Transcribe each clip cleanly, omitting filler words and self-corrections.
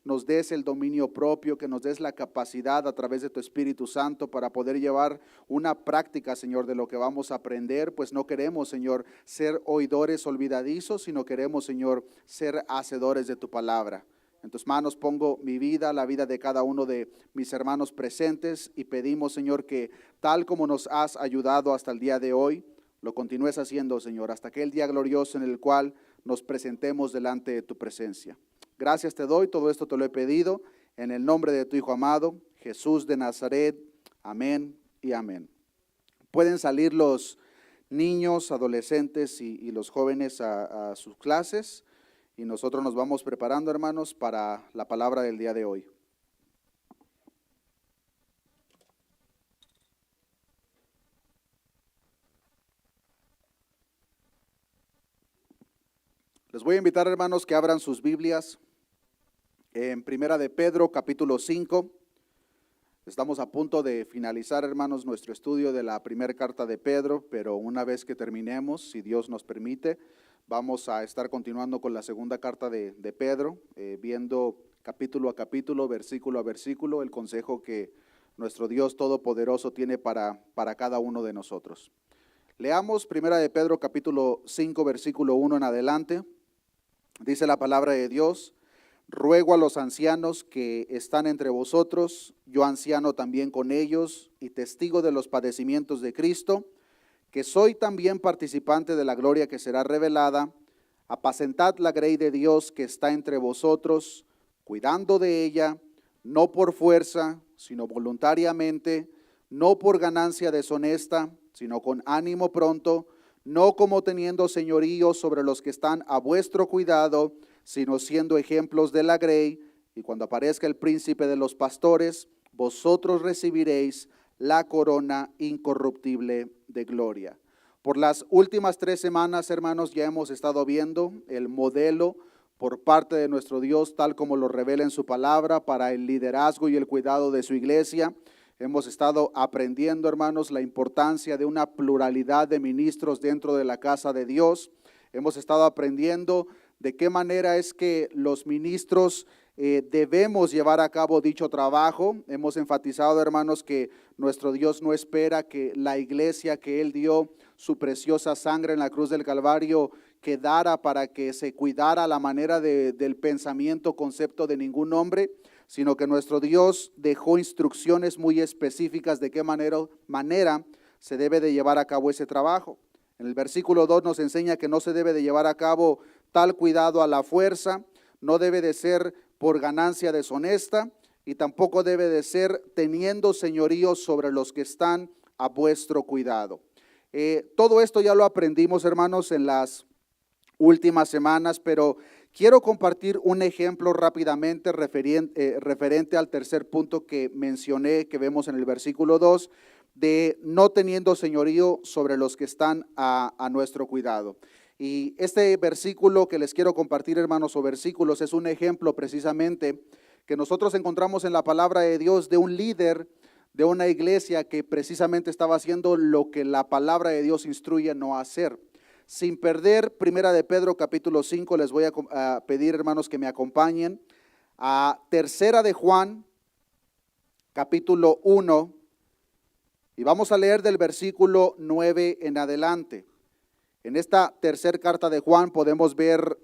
nos des el dominio propio, que nos des la capacidad a través de tu Espíritu Santo para poder llevar una práctica, Señor, de lo que vamos a aprender, pues no queremos, Señor, ser oidores olvidadizos, sino queremos, Señor, ser hacedores de tu palabra. En tus manos pongo mi vida, la vida de cada uno de mis hermanos presentes y pedimos, Señor, que tal como nos has ayudado hasta el día de hoy, lo continúes haciendo, Señor, hasta aquel día glorioso en el cual nos presentemos delante de tu presencia. Gracias te doy, todo esto te lo he pedido en el nombre de tu Hijo amado, Jesús de Nazaret. Amén y amén. Pueden salir los niños, adolescentes y los jóvenes a sus clases. Y nosotros nos vamos preparando, hermanos, para la palabra del día de hoy. Les voy a invitar, hermanos, que abran sus Biblias en Primera de Pedro, capítulo 5. Estamos a punto de finalizar, hermanos, nuestro estudio de la primera carta de Pedro, pero una vez que terminemos, si Dios nos permite, vamos a estar continuando con la segunda carta de Pedro, viendo capítulo a capítulo, versículo a versículo, el consejo que nuestro Dios Todopoderoso tiene para cada uno de nosotros. Leamos Primera de Pedro, capítulo 5, versículo 1 en adelante. Dice la palabra de Dios: ruego a los ancianos que están entre vosotros, yo anciano también con ellos y testigo de los padecimientos de Cristo, que soy también participante de la gloria que será revelada. Apacentad la grey de Dios que está entre vosotros, cuidando de ella, no por fuerza, sino voluntariamente, no por ganancia deshonesta, sino con ánimo pronto, no como teniendo señorío sobre los que están a vuestro cuidado, sino siendo ejemplos de la grey, y cuando aparezca el príncipe de los pastores, vosotros recibiréis la corona incorruptible de gloria. Por las últimas 3 semanas, hermanos, ya hemos estado viendo el modelo por parte de nuestro Dios, tal como lo revela en su palabra, para el liderazgo y el cuidado de su iglesia. Hemos estado aprendiendo, hermanos, la importancia de una pluralidad de ministros dentro de la casa de Dios. Hemos estado aprendiendo de qué manera es que los ministros debemos llevar a cabo dicho trabajo. Hemos enfatizado, hermanos, que nuestro Dios no espera que la iglesia que Él dio su preciosa sangre en la cruz del Calvario quedara para que se cuidara a la manera del pensamiento, concepto de ningún hombre, sino que nuestro Dios dejó instrucciones muy específicas de qué manera se debe de llevar a cabo ese trabajo. En el versículo 2 nos enseña que no se debe de llevar a cabo tal cuidado a la fuerza, no debe de ser por ganancia deshonesta y tampoco debe de ser teniendo señorío sobre los que están a vuestro cuidado. Todo esto ya lo aprendimos, hermanos, en las últimas semanas, pero quiero compartir un ejemplo rápidamente referente al tercer punto que mencioné, que vemos en el versículo 2, de no teniendo señorío sobre los que están a nuestro cuidado. Y este versículo que les quiero compartir, hermanos, o versículos, es un ejemplo precisamente que nosotros encontramos en la palabra de Dios de un líder de una iglesia que precisamente estaba haciendo lo que la palabra de Dios instruye no hacer. Sin perder Primera de Pedro capítulo 5, les voy a pedir, hermanos, que me acompañen a Tercera de Juan capítulo 1 y vamos a leer del versículo 9 en adelante. En esta tercera carta de Juan podemos ver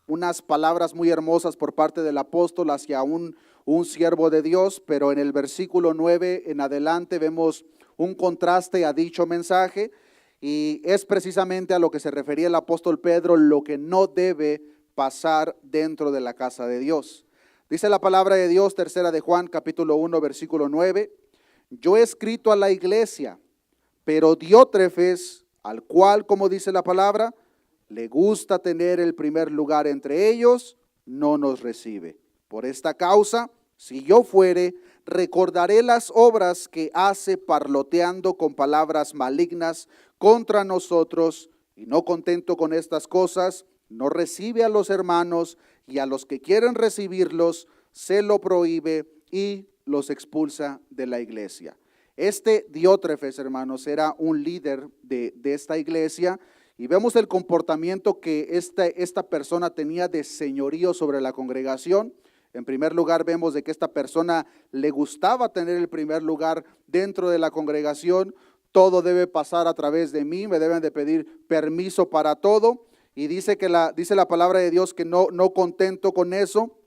unas palabras muy hermosas por parte del apóstol hacia un siervo de Dios, pero en el versículo 9 en adelante vemos un contraste a dicho mensaje. Y es precisamente a lo que se refería el apóstol Pedro, lo que no debe pasar dentro de la casa de Dios. Dice la palabra de Dios, tercera de Juan, capítulo 1, versículo 9. Yo he escrito a la iglesia, pero Diótrefes, al cual, como dice la palabra, le gusta tener el primer lugar entre ellos, no nos recibe. Por esta causa, si yo fuere, recordaré las obras que hace parloteando con palabras malignas contra nosotros, y no contento con estas cosas, no recibe a los hermanos, y a los que quieren recibirlos se lo prohíbe y los expulsa de la iglesia. Este Diótrefes, hermanos, era un líder de esta iglesia, y vemos el comportamiento que esta persona tenía de señorío sobre la congregación. En primer lugar, vemos de que esta persona le gustaba tener el primer lugar dentro de la congregación. Todo debe pasar a través de mí, me deben de pedir permiso para todo. Y dice la palabra de Dios que no contento con eso,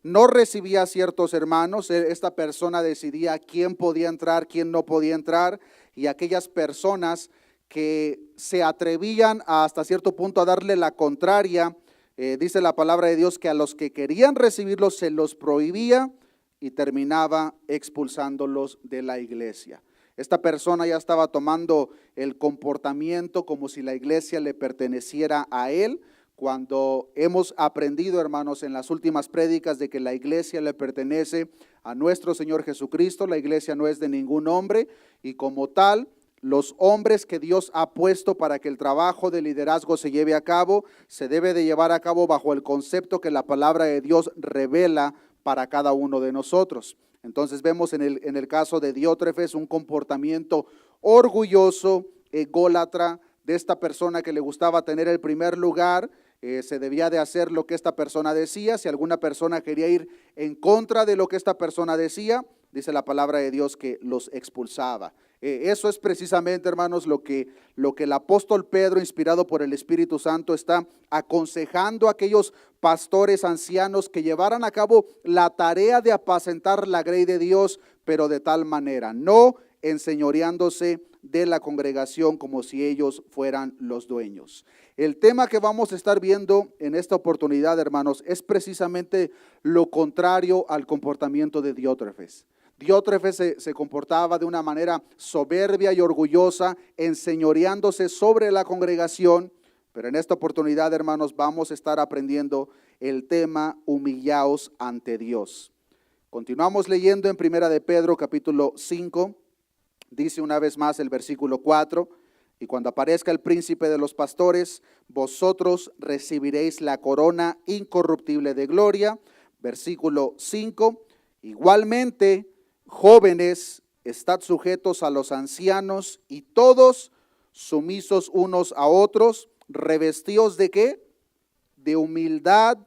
no recibía a ciertos hermanos. Esta persona decidía quién podía entrar, quién no podía entrar, y aquellas personas que se atrevían hasta cierto punto a darle la contraria, dice la palabra de Dios que a los que querían recibirlos se los prohibía y terminaba expulsándolos de la iglesia. Esta persona ya estaba tomando el comportamiento como si la iglesia le perteneciera a él, cuando hemos aprendido, hermanos, en las últimas prédicas de que la iglesia le pertenece a nuestro Señor Jesucristo. La iglesia no es de ningún hombre, y como tal, los hombres que Dios ha puesto para que el trabajo de liderazgo se lleve a cabo, se debe de llevar a cabo bajo el concepto que la palabra de Dios revela para cada uno de nosotros. Entonces vemos en el caso de Diótrefes un comportamiento orgulloso, ególatra, de esta persona que le gustaba tener el primer lugar. Se debía de hacer lo que esta persona decía. Si alguna persona quería ir en contra de lo que esta persona decía, dice la palabra de Dios que los expulsaba. Eso es precisamente, hermanos, lo que el apóstol Pedro, inspirado por el Espíritu Santo, está aconsejando a aquellos pastores ancianos que llevaran a cabo la tarea de apacentar la grey de Dios, pero de tal manera, no enseñoreándose de la congregación como si ellos fueran los dueños. El tema que vamos a estar viendo en esta oportunidad, hermanos, es precisamente lo contrario al comportamiento de Diótrefes. Diótrefes se comportaba de una manera soberbia y orgullosa, enseñoreándose sobre la congregación, pero en esta oportunidad, hermanos, vamos a estar aprendiendo el tema humillaos ante Dios. Continuamos leyendo en Primera de Pedro, capítulo 5, dice una vez más el versículo 4, y cuando aparezca el príncipe de los pastores, vosotros recibiréis la corona incorruptible de gloria. Versículo 5, igualmente, jóvenes, estad sujetos a los ancianos y todos sumisos unos a otros, revestidos ¿de qué? De humildad,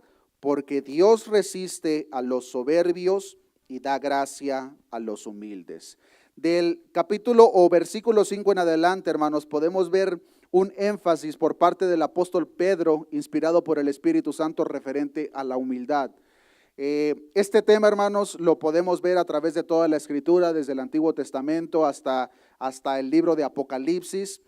porque Dios resiste a los soberbios y da gracia a los humildes. Del capítulo o versículo 5 en adelante, hermanos, podemos ver un énfasis por parte del apóstol Pedro, inspirado por el Espíritu Santo, referente a la humildad. Este tema, hermanos, lo podemos ver a través de toda la Escritura, desde el Antiguo Testamento hasta el libro de Apocalipsis.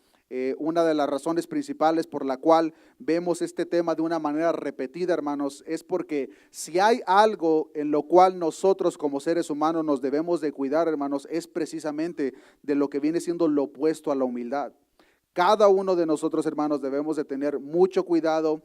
Una de las razones principales por la cual vemos este tema de una manera repetida, hermanos, es porque si hay algo en lo cual nosotros como seres humanos nos debemos de cuidar, hermanos, es precisamente de lo que viene siendo lo opuesto a la humildad. Cada uno de nosotros, hermanos, debemos de tener mucho cuidado,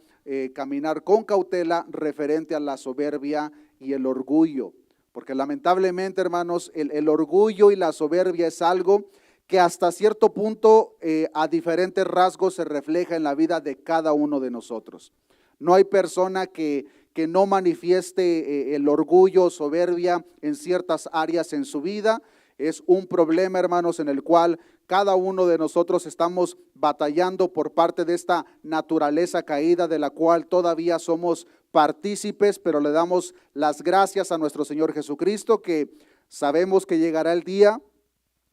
caminar con cautela referente a la soberbia y el orgullo, porque lamentablemente, hermanos, el orgullo y la soberbia es algo que hasta cierto punto a diferentes rasgos se refleja en la vida de cada uno de nosotros. No hay persona que no manifieste el orgullo o soberbia en ciertas áreas en su vida. Es un problema, hermanos, en el cual cada uno de nosotros estamos batallando por parte de esta naturaleza caída de la cual todavía somos partícipes, pero le damos las gracias a nuestro Señor Jesucristo, que sabemos que llegará el día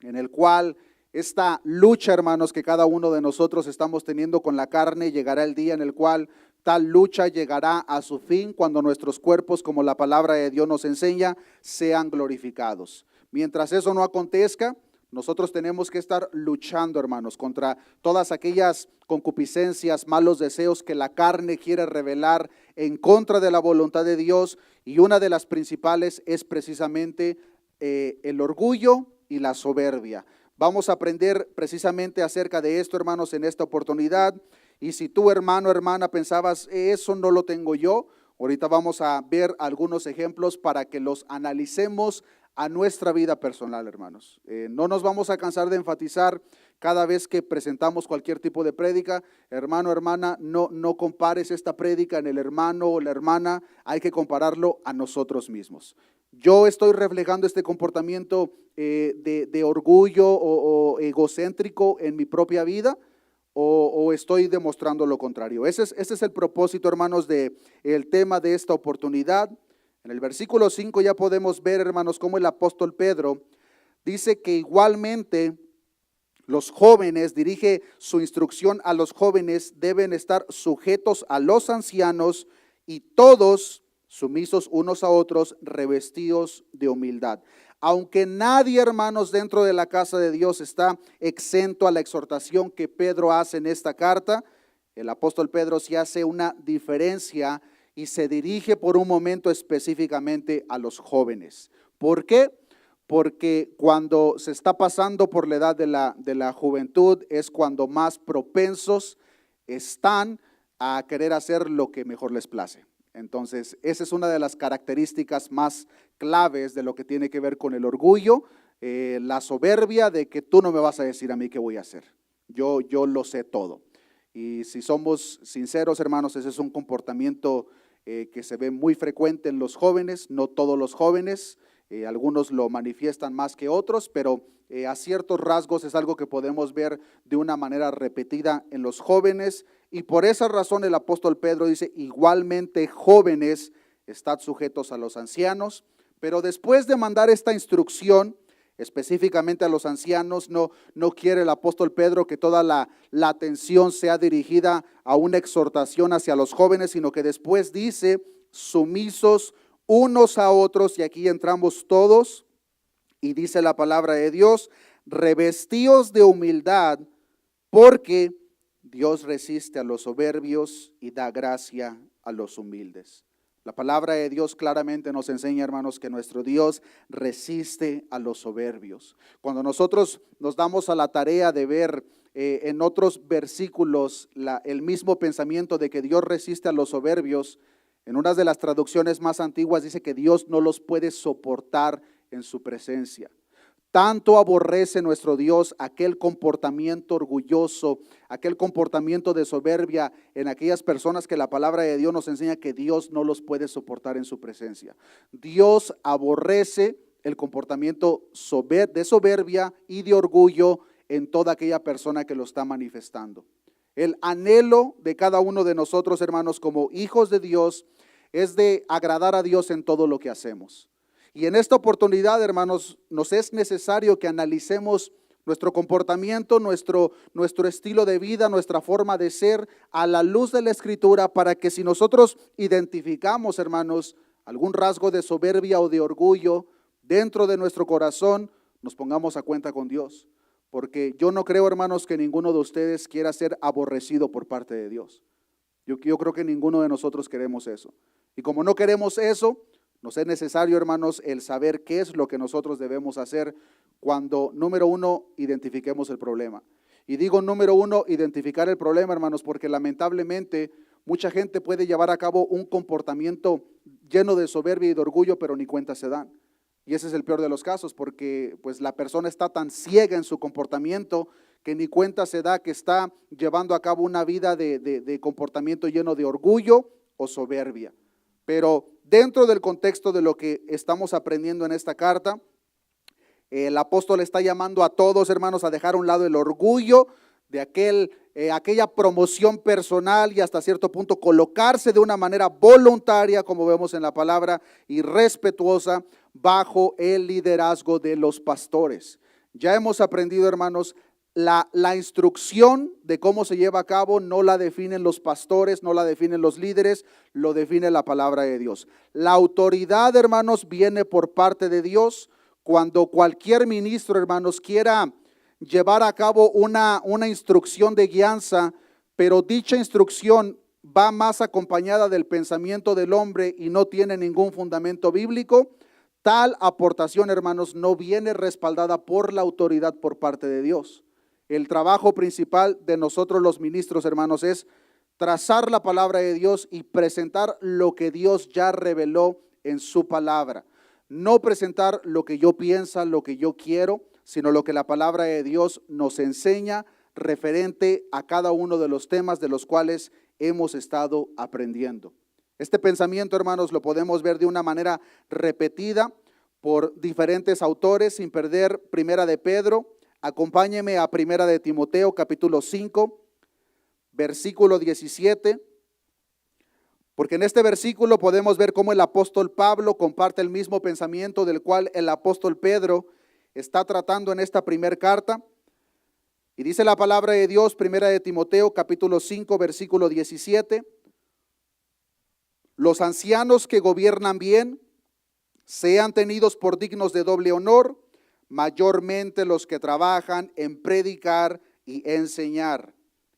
en el cual esta lucha, hermanos, que cada uno de nosotros estamos teniendo con la carne, llegará el día en el cual tal lucha llegará a su fin, cuando nuestros cuerpos, como la palabra de Dios nos enseña, sean glorificados. Mientras eso no acontezca, nosotros tenemos que estar luchando, hermanos, contra todas aquellas concupiscencias, malos deseos que la carne quiere revelar en contra de la voluntad de Dios, y una de las principales es precisamente el orgullo y la soberbia. Vamos a aprender precisamente acerca de esto, hermanos, en esta oportunidad. Y si tú, hermano, hermana, pensabas, eso no lo tengo yo, ahorita vamos a ver algunos ejemplos para que los analicemos a nuestra vida personal, hermanos. No nos vamos a cansar de enfatizar cada vez que presentamos cualquier tipo de prédica. Hermano, hermana, no compares esta prédica en el hermano o la hermana, hay que compararlo a nosotros mismos. Yo estoy reflejando este comportamiento de orgullo o egocéntrico en mi propia vida, o estoy demostrando lo contrario. Ese es el propósito, hermanos, del tema de esta oportunidad. En el versículo 5 ya podemos ver, hermanos, cómo el apóstol Pedro dice que igualmente los jóvenes, dirige su instrucción a los jóvenes, deben estar sujetos a los ancianos y todos sumisos unos a otros, revestidos de humildad. Aunque nadie, hermanos, dentro de la casa de Dios está exento a la exhortación que Pedro hace en esta carta, el apóstol Pedro sí hace una diferencia y se dirige por un momento específicamente a los jóvenes. ¿Por qué? Porque cuando se está pasando por la edad de la juventud es cuando más propensos están a querer hacer lo que mejor les place. Entonces, esa es una de las características más claves de lo que tiene que ver con el orgullo, la soberbia de que tú no me vas a decir a mí qué voy a hacer. Yo lo sé todo. Y si somos sinceros, hermanos, ese es un comportamiento que se ve muy frecuente en los jóvenes, no todos los jóvenes. Algunos lo manifiestan más que otros, pero a ciertos rasgos es algo que podemos ver de una manera repetida en los jóvenes, y por esa razón el apóstol Pedro dice, igualmente jóvenes, estad sujetos a los ancianos. Pero después de mandar esta instrucción específicamente a los ancianos, no quiere el apóstol Pedro que toda la atención sea dirigida a una exhortación hacia los jóvenes, sino que después dice, sumisos unos a otros, y aquí entramos todos, y dice la palabra de Dios, revestíos de humildad, porque Dios resiste a los soberbios y da gracia a los humildes. La palabra de Dios claramente nos enseña, hermanos, que nuestro Dios resiste a los soberbios. Cuando nosotros nos damos a la tarea de ver en otros versículos el mismo pensamiento de que Dios resiste a los soberbios, en una de las traducciones más antiguas dice que Dios no los puede soportar en su presencia. Tanto aborrece nuestro Dios aquel comportamiento orgulloso, aquel comportamiento de soberbia en aquellas personas que la palabra de Dios nos enseña que Dios no los puede soportar en su presencia. Dios aborrece el comportamiento de soberbia y de orgullo en toda aquella persona que lo está manifestando. El anhelo de cada uno de nosotros, hermanos, como hijos de Dios, es de agradar a Dios en todo lo que hacemos. Y en esta oportunidad, hermanos, nos es necesario que analicemos nuestro comportamiento, nuestro estilo de vida, nuestra forma de ser a la luz de la Escritura, para que si nosotros identificamos, hermanos, algún rasgo de soberbia o de orgullo dentro de nuestro corazón, nos pongamos a cuenta con Dios. Porque yo no creo, hermanos, que ninguno de ustedes quiera ser aborrecido por parte de Dios. Yo creo que ninguno de nosotros queremos eso. Y como no queremos eso, nos es necesario, hermanos, el saber qué es lo que nosotros debemos hacer cuando, número uno, identifiquemos el problema. Y digo, número uno, identificar el problema, hermanos, porque lamentablemente mucha gente puede llevar a cabo un comportamiento lleno de soberbia y de orgullo, pero ni cuenta se dan. Y ese es el peor de los casos, porque pues la persona está tan ciega en su comportamiento que ni cuenta se da que está llevando a cabo una vida de comportamiento lleno de orgullo o soberbia. Pero dentro del contexto de lo que estamos aprendiendo en esta carta, el apóstol está llamando a todos, hermanos, a dejar a un lado el orgullo de aquella promoción personal y hasta cierto punto colocarse de una manera voluntaria, como vemos en la palabra, y respetuosa bajo el liderazgo de los pastores. Ya hemos aprendido, hermanos, la instrucción de cómo se lleva a cabo no la definen los pastores, no la definen los líderes, lo define la palabra de Dios. La autoridad, hermanos, viene por parte de Dios. Cuando cualquier ministro, hermanos, quiera llevar a cabo una instrucción de guianza, pero dicha instrucción va más acompañada del pensamiento del hombre y no tiene ningún fundamento bíblico, tal aportación, hermanos, no viene respaldada por la autoridad por parte de Dios. El trabajo principal de nosotros los ministros, hermanos, es trazar la palabra de Dios y presentar lo que Dios ya reveló en su palabra. No presentar lo que yo pienso, lo que yo quiero, sino lo que la palabra de Dios nos enseña referente a cada uno de los temas de los cuales hemos estado aprendiendo. Este pensamiento, hermanos, lo podemos ver de una manera repetida por diferentes autores, sin perder Primera de Pedro. Acompáñeme a Primera de Timoteo, capítulo 5, versículo 17. Porque en este versículo podemos ver cómo el apóstol Pablo comparte el mismo pensamiento del cual el apóstol Pedro está tratando en esta primera carta. Y dice la palabra de Dios, primera de Timoteo, capítulo 5, versículo 17. Los ancianos que gobiernan bien sean tenidos por dignos de doble honor, mayormente los que trabajan en predicar y enseñar.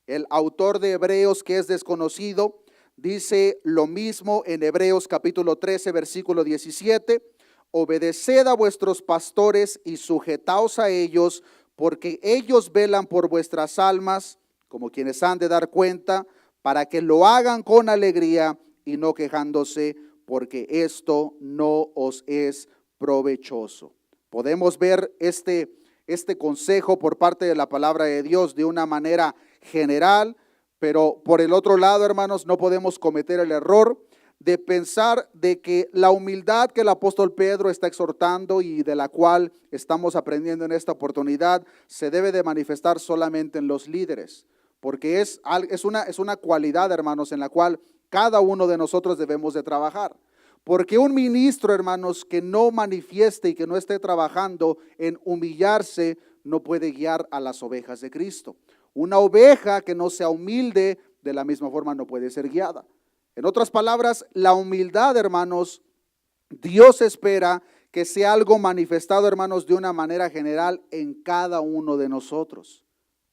El autor de Hebreos, que es desconocido, dice lo mismo en Hebreos capítulo 13, versículo 17. Obedeced a vuestros pastores y sujetaos a ellos, porque ellos velan por vuestras almas, como quienes han de dar cuenta, para que lo hagan con alegría y no quejándose, porque esto no os es provechoso. Podemos ver este consejo por parte de la palabra de Dios de una manera general, pero por el otro lado, hermanos, no podemos cometer el error de pensar de que la humildad que el apóstol Pedro está exhortando y de la cual estamos aprendiendo en esta oportunidad se debe de manifestar solamente en los líderes, porque es una cualidad, hermanos, en la cual cada uno de nosotros debemos de trabajar. Porque un ministro, hermanos, que no manifieste y que no esté trabajando en humillarse, no puede guiar a las ovejas de Cristo. Una oveja que no sea humilde, de la misma forma no puede ser guiada. En otras palabras, la humildad, hermanos, Dios espera que sea algo manifestado, hermanos, de una manera general en cada uno de nosotros.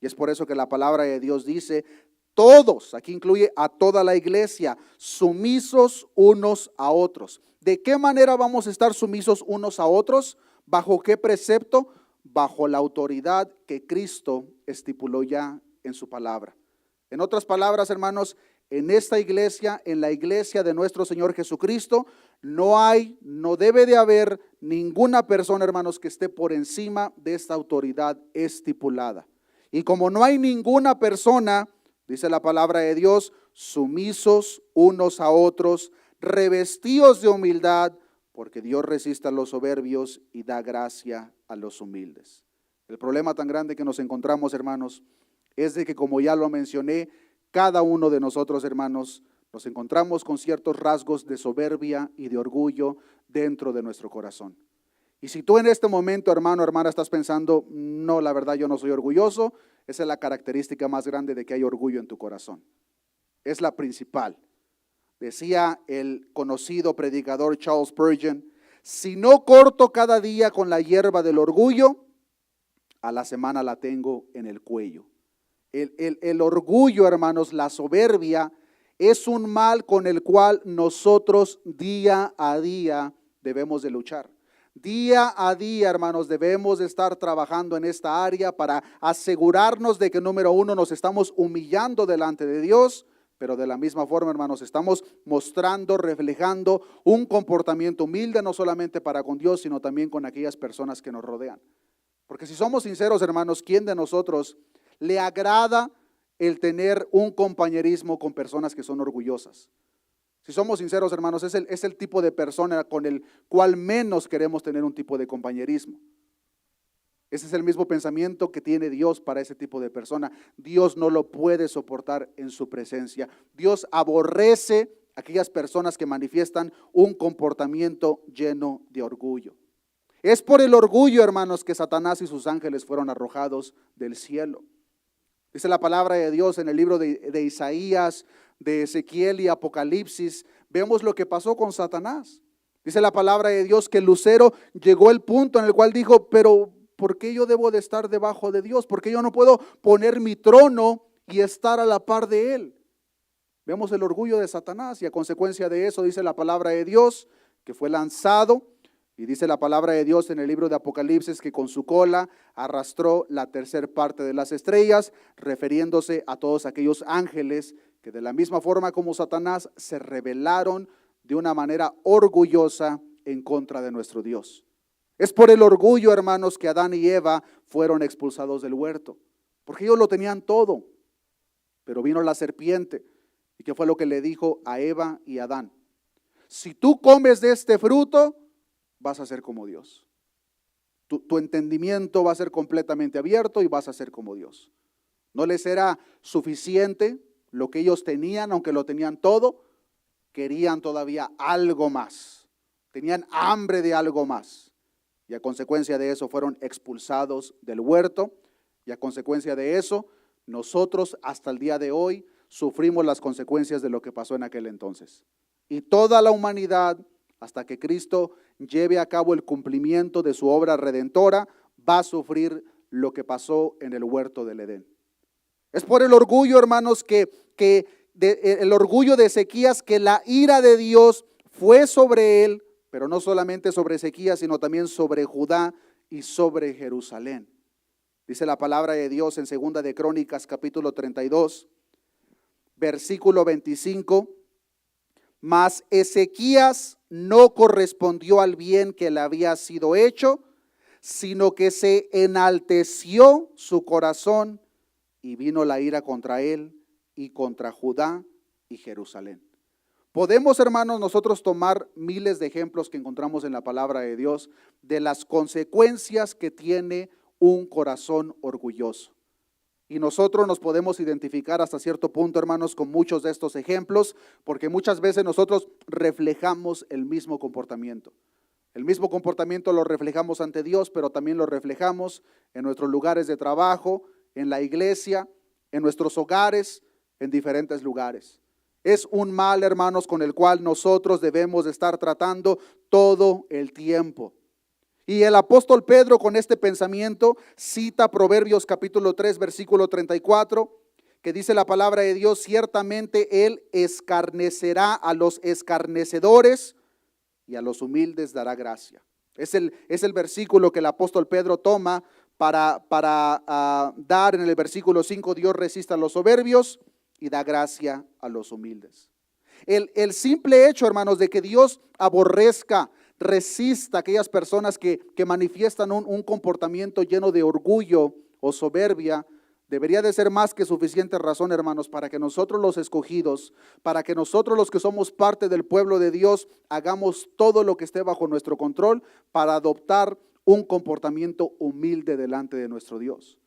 Y es por eso que la palabra de Dios dice, todos, aquí incluye a toda la iglesia, sumisos unos a otros. ¿De qué manera vamos a estar sumisos unos a otros? ¿Bajo qué precepto? Bajo la autoridad que Cristo estipuló ya en su palabra. En otras palabras, hermanos, en esta iglesia, en la iglesia de nuestro Señor Jesucristo, no debe de haber ninguna persona, hermanos, que esté por encima de esta autoridad estipulada. Y como no hay ninguna persona, dice la palabra de Dios, sumisos unos a otros, revestidos de humildad, porque Dios resiste a los soberbios y da gracia a los humildes. El problema tan grande que nos encontramos, hermanos, es de que, como ya lo mencioné, cada uno de nosotros, hermanos, nos encontramos con ciertos rasgos de soberbia y de orgullo dentro de nuestro corazón. Y si tú en este momento, hermano, hermana, estás pensando, no, la verdad yo no soy orgulloso, esa es la característica más grande de que hay orgullo en tu corazón. Es la principal. Decía el conocido predicador Charles Spurgeon, si no corto cada día con la hierba del orgullo, a la semana la tengo en el cuello. El orgullo, hermanos, la soberbia, es un mal con el cual nosotros día a día debemos de luchar. Día a día, hermanos, debemos de estar trabajando en esta área para asegurarnos de que, número uno, nos estamos humillando delante de Dios, pero de la misma forma, hermanos, estamos mostrando, reflejando un comportamiento humilde, no solamente para con Dios, sino también con aquellas personas que nos rodean. Porque si somos sinceros, hermanos, ¿quién de nosotros le agrada el tener un compañerismo con personas que son orgullosas? Si somos sinceros, hermanos, es el tipo de persona con el cual menos queremos tener un tipo de compañerismo. Ese es el mismo pensamiento que tiene Dios para ese tipo de persona. Dios no lo puede soportar en su presencia. Dios aborrece a aquellas personas que manifiestan un comportamiento lleno de orgullo. Es por el orgullo, hermanos, que Satanás y sus ángeles fueron arrojados del cielo. Dice la palabra de Dios en el libro de Isaías, de Ezequiel y Apocalipsis, vemos lo que pasó con Satanás. Dice la palabra de Dios que Lucero llegó al punto en el cual dijo, pero ¿por qué yo debo de estar debajo de Dios? ¿Por qué yo no puedo poner mi trono y estar a la par de Él? Vemos el orgullo de Satanás y a consecuencia de eso dice la palabra de Dios que fue lanzado. Y dice la palabra de Dios en el libro de Apocalipsis que con su cola arrastró la tercera parte de las estrellas, refiriéndose a todos aquellos ángeles que de la misma forma como Satanás se rebelaron de una manera orgullosa en contra de nuestro Dios. Es por el orgullo, hermanos, que Adán y Eva fueron expulsados del huerto, porque ellos lo tenían todo. Pero vino la serpiente, ¿y qué fue lo que le dijo a Eva y a Adán? Si tú comes de este fruto, vas a ser como Dios. Tu entendimiento va a ser completamente abierto y vas a ser como Dios. No les era suficiente lo que ellos tenían, aunque lo tenían todo, querían todavía algo más, tenían hambre de algo más. Y a consecuencia de eso fueron expulsados del huerto. Y a consecuencia de eso, nosotros hasta el día de hoy sufrimos las consecuencias de lo que pasó en aquel entonces. Y toda la humanidad, hasta que Cristo lleve a cabo el cumplimiento de su obra redentora, va a sufrir lo que pasó en el huerto del Edén. Es por el orgullo, hermanos, el orgullo de Ezequías, que la ira de Dios fue sobre él, pero no solamente sobre Ezequías, sino también sobre Judá y sobre Jerusalén. Dice la palabra de Dios en 2 de Crónicas, capítulo 32, versículo 25. Mas Ezequías no correspondió al bien que le había sido hecho, sino que se enalteció su corazón y vino la ira contra él y contra Judá y Jerusalén. Podemos, hermanos, nosotros tomar miles de ejemplos que encontramos en la palabra de Dios de las consecuencias que tiene un corazón orgulloso. Y nosotros nos podemos identificar hasta cierto punto, hermanos, con muchos de estos ejemplos, porque muchas veces nosotros reflejamos el mismo comportamiento. El mismo comportamiento lo reflejamos ante Dios, pero también lo reflejamos en nuestros lugares de trabajo, en la iglesia, en nuestros hogares, en diferentes lugares. Es un mal, hermanos, con el cual nosotros debemos de estar tratando todo el tiempo. Y el apóstol Pedro, con este pensamiento, cita Proverbios capítulo 3, versículo 34, que dice la palabra de Dios: ciertamente él escarnecerá a los escarnecedores y a los humildes dará gracia. Es el versículo que el apóstol Pedro toma para dar en el versículo 5: Dios resiste a los soberbios y da gracia a los humildes. El simple hecho, hermanos, de que Dios aborrezca, resista a aquellas personas que manifiestan un comportamiento lleno de orgullo o soberbia, debería de ser más que suficiente razón, hermanos, para que nosotros los escogidos, para que nosotros los que somos parte del pueblo de Dios, hagamos todo lo que esté bajo nuestro control para adoptar un comportamiento humilde delante de nuestro Dios.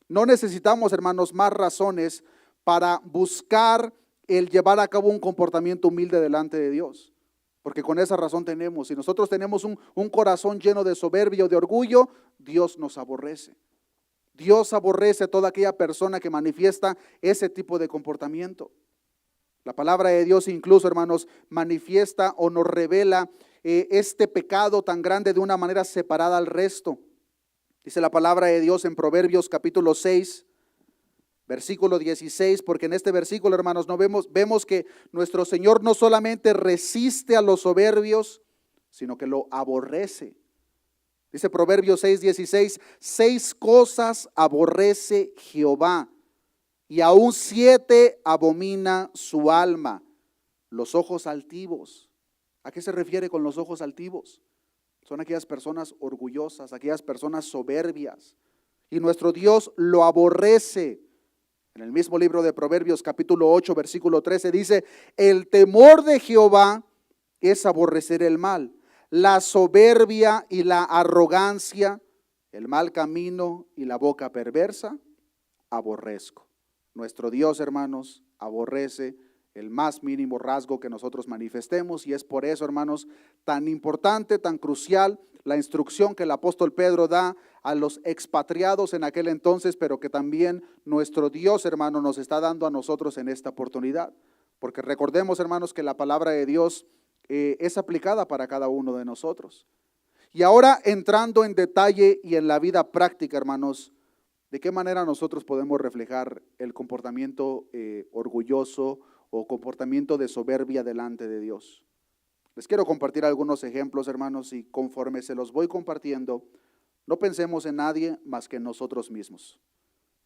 No necesitamos, hermanos, más razones para buscar el llevar a cabo un comportamiento humilde delante de Dios. Porque con esa razón tenemos, si nosotros tenemos un corazón lleno de soberbia o de orgullo, Dios nos aborrece. Dios aborrece a toda aquella persona que manifiesta ese tipo de comportamiento. La palabra de Dios incluso, hermanos, manifiesta o nos revela este pecado tan grande de una manera separada al resto. Dice la palabra de Dios en Proverbios capítulo 6, versículo 16, porque en este versículo, hermanos, vemos que nuestro Señor no solamente resiste a los soberbios, sino que lo aborrece. Dice Proverbios 6, 16, 6 cosas aborrece Jehová, y aún 7 abomina su alma: los ojos altivos. ¿A qué se refiere con los ojos altivos? Son aquellas personas orgullosas, aquellas personas soberbias, y nuestro Dios lo aborrece. En el mismo libro de Proverbios capítulo 8, versículo 13 dice: el temor de Jehová es aborrecer el mal, la soberbia y la arrogancia, el mal camino y la boca perversa, aborrezco. Nuestro Dios, hermanos, aborrece el más mínimo rasgo que nosotros manifestemos, y es por eso, hermanos, tan importante, tan crucial la instrucción que el apóstol Pedro da a los expatriados en aquel entonces, pero que también nuestro Dios, hermano, nos está dando a nosotros en esta oportunidad. Porque recordemos, hermanos, que la palabra de Dios es aplicada para cada uno de nosotros. Y ahora, entrando en detalle y en la vida práctica, hermanos, ¿de qué manera nosotros podemos reflejar el comportamiento orgulloso o comportamiento de soberbia delante de Dios? Les quiero compartir algunos ejemplos, hermanos, y conforme se los voy compartiendo, no pensemos en nadie más que en nosotros mismos.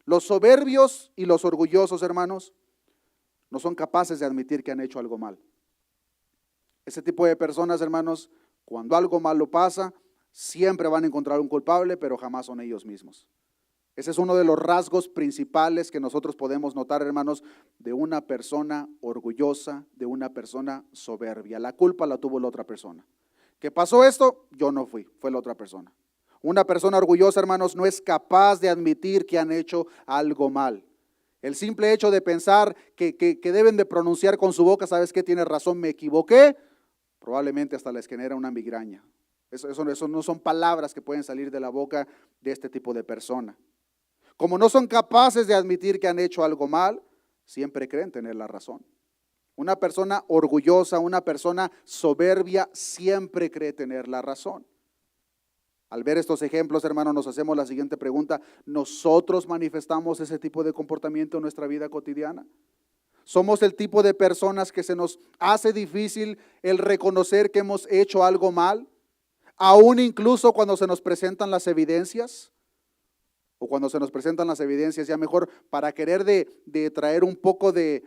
Los soberbios y los orgullosos, hermanos, no son capaces de admitir que han hecho algo mal. Ese tipo de personas, hermanos, cuando algo malo pasa, siempre van a encontrar un culpable, pero jamás son ellos mismos. Ese es uno de los rasgos principales que nosotros podemos notar, hermanos, de una persona orgullosa, de una persona soberbia. La culpa la tuvo la otra persona. ¿Qué pasó esto? Yo no fui, fue la otra persona. Una persona orgullosa, hermanos, no es capaz de admitir que han hecho algo mal. El simple hecho de pensar que deben de pronunciar con su boca, ¿sabes qué? Tienes razón, me equivoqué, probablemente hasta les genera una migraña. Eso no son palabras que pueden salir de la boca de este tipo de persona. Como no son capaces de admitir que han hecho algo mal, siempre creen tener la razón. Una persona orgullosa, una persona soberbia, siempre cree tener la razón. Al ver estos ejemplos, hermanos, nos hacemos la siguiente pregunta: ¿nosotros manifestamos ese tipo de comportamiento en nuestra vida cotidiana? ¿Somos el tipo de personas que se nos hace difícil el reconocer que hemos hecho algo mal, aún incluso cuando se nos presentan las evidencias? O cuando se nos presentan las evidencias, ya mejor para querer de traer un poco de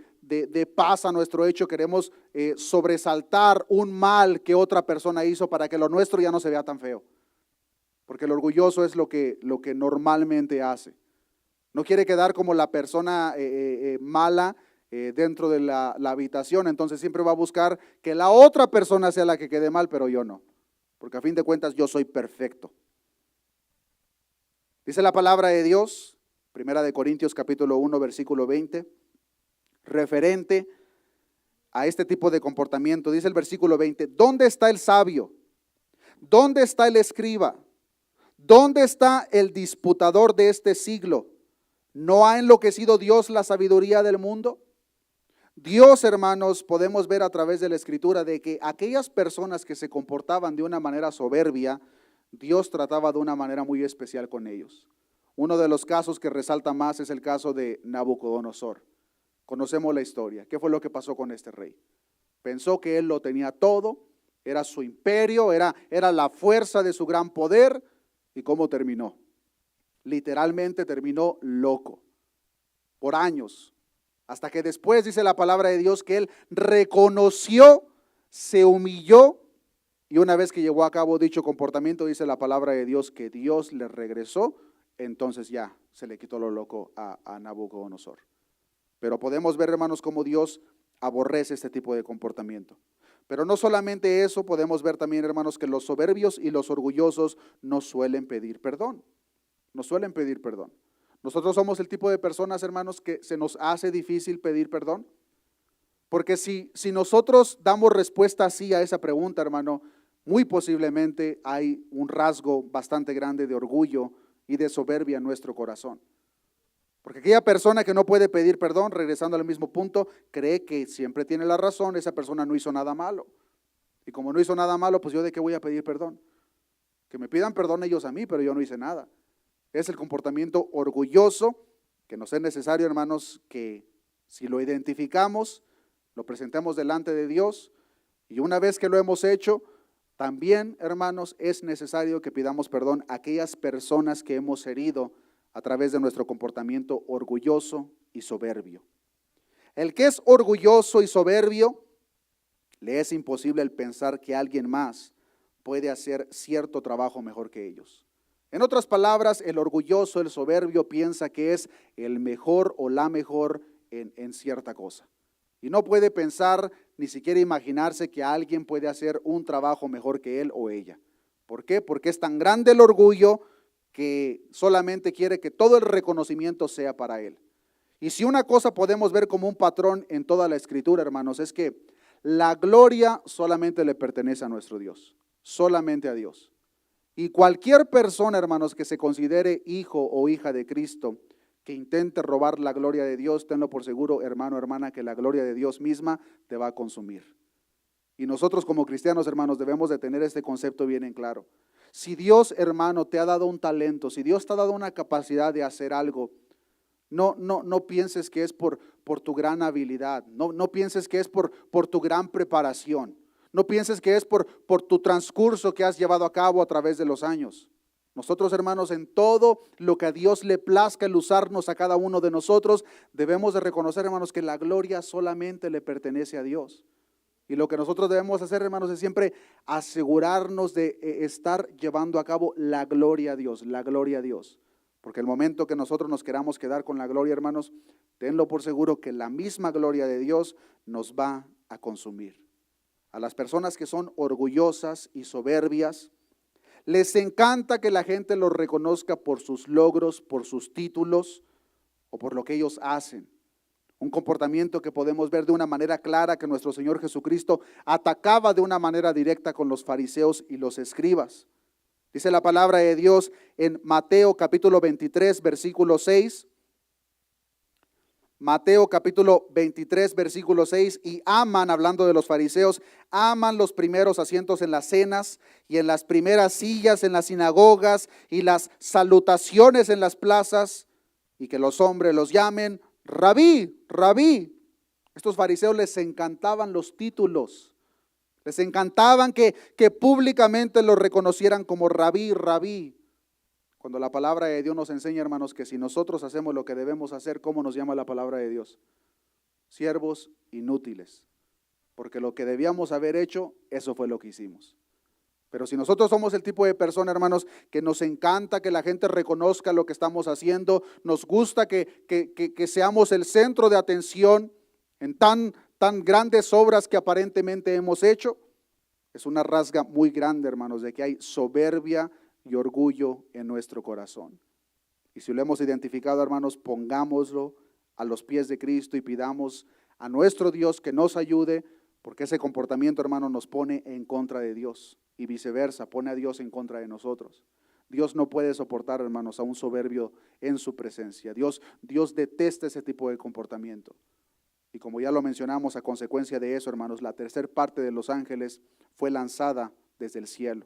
paz a nuestro hecho, queremos sobresaltar un mal que otra persona hizo para que lo nuestro ya no se vea tan feo. Porque el orgulloso es lo que normalmente hace. No quiere quedar como la persona mala dentro de la habitación, entonces siempre va a buscar que la otra persona sea la que quede mal, pero yo no. Porque a fin de cuentas yo soy perfecto. Dice la palabra de Dios, Primera de Corintios capítulo 1, versículo 20, referente a este tipo de comportamiento. Dice el versículo 20, ¿dónde está el sabio? ¿Dónde está el escriba? ¿Dónde está el disputador de este siglo? ¿No ha enloquecido Dios la sabiduría del mundo? Dios, hermanos, podemos ver a través de la Escritura de que aquellas personas que se comportaban de una manera soberbia, Dios trataba de una manera muy especial con ellos. Uno de los casos que resalta más es el caso de Nabucodonosor. Conocemos la historia. ¿Qué fue lo que pasó con este rey? Pensó que él lo tenía todo, era su imperio, era la fuerza de su gran poder. ¿Y cómo terminó? Literalmente terminó loco por años, hasta que después dice la palabra de Dios que él reconoció, se humilló, y una vez que llevó a cabo dicho comportamiento, dice la palabra de Dios que Dios le regresó, entonces ya se le quitó lo loco a Nabucodonosor. Pero podemos ver, hermanos, cómo Dios aborrece este tipo de comportamiento. Pero no solamente eso, podemos ver también, hermanos, que los soberbios y los orgullosos no suelen pedir perdón. No suelen pedir perdón. Nosotros somos el tipo de personas, hermanos, que se nos hace difícil pedir perdón. Porque si nosotros damos respuesta así a esa pregunta, hermano, muy posiblemente hay un rasgo bastante grande de orgullo y de soberbia en nuestro corazón. Porque aquella persona que no puede pedir perdón, regresando al mismo punto, cree que siempre tiene la razón, esa persona no hizo nada malo. Y como no hizo nada malo, pues yo de qué voy a pedir perdón. Que me pidan perdón ellos a mí, pero yo no hice nada. Es el comportamiento orgulloso que nos es necesario, hermanos, que si lo identificamos, lo presentemos delante de Dios, y una vez que lo hemos hecho, también, hermanos, es necesario que pidamos perdón a aquellas personas que hemos herido a través de nuestro comportamiento orgulloso y soberbio. El que es orgulloso y soberbio, le es imposible el pensar que alguien más puede hacer cierto trabajo mejor que ellos. En otras palabras, el orgulloso, el soberbio, piensa que es el mejor o la mejor en cierta cosa. Y no puede pensar, ni siquiera imaginarse que alguien puede hacer un trabajo mejor que él o ella. ¿Por qué? Porque es tan grande el orgullo que solamente quiere que todo el reconocimiento sea para él. Y si una cosa podemos ver como un patrón en toda la Escritura, hermanos, es que la gloria solamente le pertenece a nuestro Dios, solamente a Dios. Y cualquier persona, hermanos, que se considere hijo o hija de Cristo, que intente robar la gloria de Dios, tenlo por seguro, hermano, hermana, que la gloria de Dios misma te va a consumir. Y nosotros como cristianos, hermanos, debemos de tener este concepto bien en claro. Si Dios, hermano, te ha dado un talento, si Dios te ha dado una capacidad de hacer algo, no pienses que es por tu gran habilidad, no pienses que es por tu gran preparación, no pienses que es por tu transcurso que has llevado a cabo a través de los años. Nosotros, hermanos, en todo lo que a Dios le plazca el usarnos a cada uno de nosotros, debemos de reconocer, hermanos, que la gloria solamente le pertenece a Dios. Y lo que nosotros debemos hacer, hermanos, es siempre asegurarnos de estar llevando a cabo la gloria a Dios, la gloria a Dios. Porque el momento que nosotros nos queramos quedar con la gloria, hermanos, tenlo por seguro que la misma gloria de Dios nos va a consumir. A las personas que son orgullosas y soberbias, les encanta que la gente los reconozca por sus logros, por sus títulos o por lo que ellos hacen. Un comportamiento que podemos ver de una manera clara que nuestro Señor Jesucristo atacaba de una manera directa con los fariseos y los escribas. Dice la palabra de Dios en Mateo capítulo 23, versículo 6. Mateo capítulo 23, versículo 6, y aman, hablando de los fariseos, aman los primeros asientos en las cenas y en las primeras sillas en las sinagogas y las salutaciones en las plazas, y que los hombres los llamen Rabí, Rabí. Estos fariseos les encantaban los títulos, les encantaban que públicamente los reconocieran como Rabí, Rabí. Cuando la palabra de Dios nos enseña, hermanos, que si nosotros hacemos lo que debemos hacer, ¿cómo nos llama la palabra de Dios? Siervos inútiles, porque lo que debíamos haber hecho, eso fue lo que hicimos. Pero si nosotros somos el tipo de persona, hermanos, que nos encanta que la gente reconozca lo que estamos haciendo, nos gusta que seamos el centro de atención en tan grandes obras que aparentemente hemos hecho, es una rasga muy grande, hermanos, de que hay soberbia y orgullo en nuestro corazón. Y si lo hemos identificado, hermanos, pongámoslo a los pies de Cristo y pidamos a nuestro Dios que nos ayude, porque ese comportamiento, hermano, nos pone en contra de Dios y viceversa, pone a Dios en contra de nosotros. Dios no puede soportar, hermanos, a un soberbio en su presencia. Dios detesta ese tipo de comportamiento. Y como ya lo mencionamos, a consecuencia de eso, hermanos, la tercera parte de los ángeles fue lanzada desde el cielo.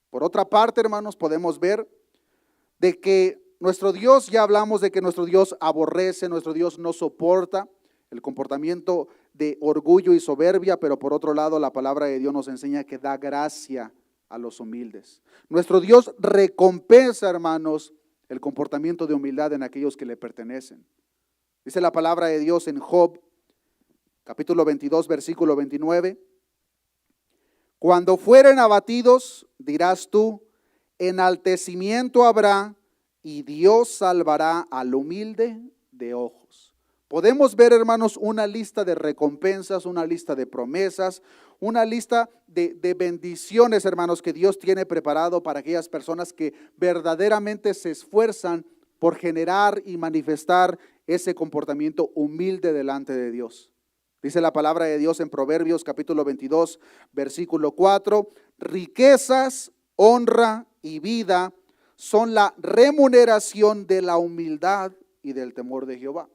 Por otra parte, hermanos, podemos ver de que nuestro Dios, ya hablamos de que nuestro Dios aborrece, nuestro Dios no soporta el comportamiento de orgullo y soberbia, pero por otro lado la palabra de Dios nos enseña que da gracia a los humildes. Nuestro Dios recompensa, hermanos, el comportamiento de humildad en aquellos que le pertenecen. Dice la palabra de Dios en Job, capítulo 22, versículo 29. Cuando fueren abatidos, dirás tú, enaltecimiento habrá y Dios salvará al humilde de ojos. Podemos ver, hermanos, una lista de recompensas, una lista de promesas, una lista de bendiciones, hermanos, que Dios tiene preparado para aquellas personas que verdaderamente se esfuerzan por generar y manifestar ese comportamiento humilde delante de Dios. Dice la palabra de Dios en Proverbios capítulo 22, versículo 4, riquezas, honra y vida son la remuneración de la humildad y del temor de Jehová.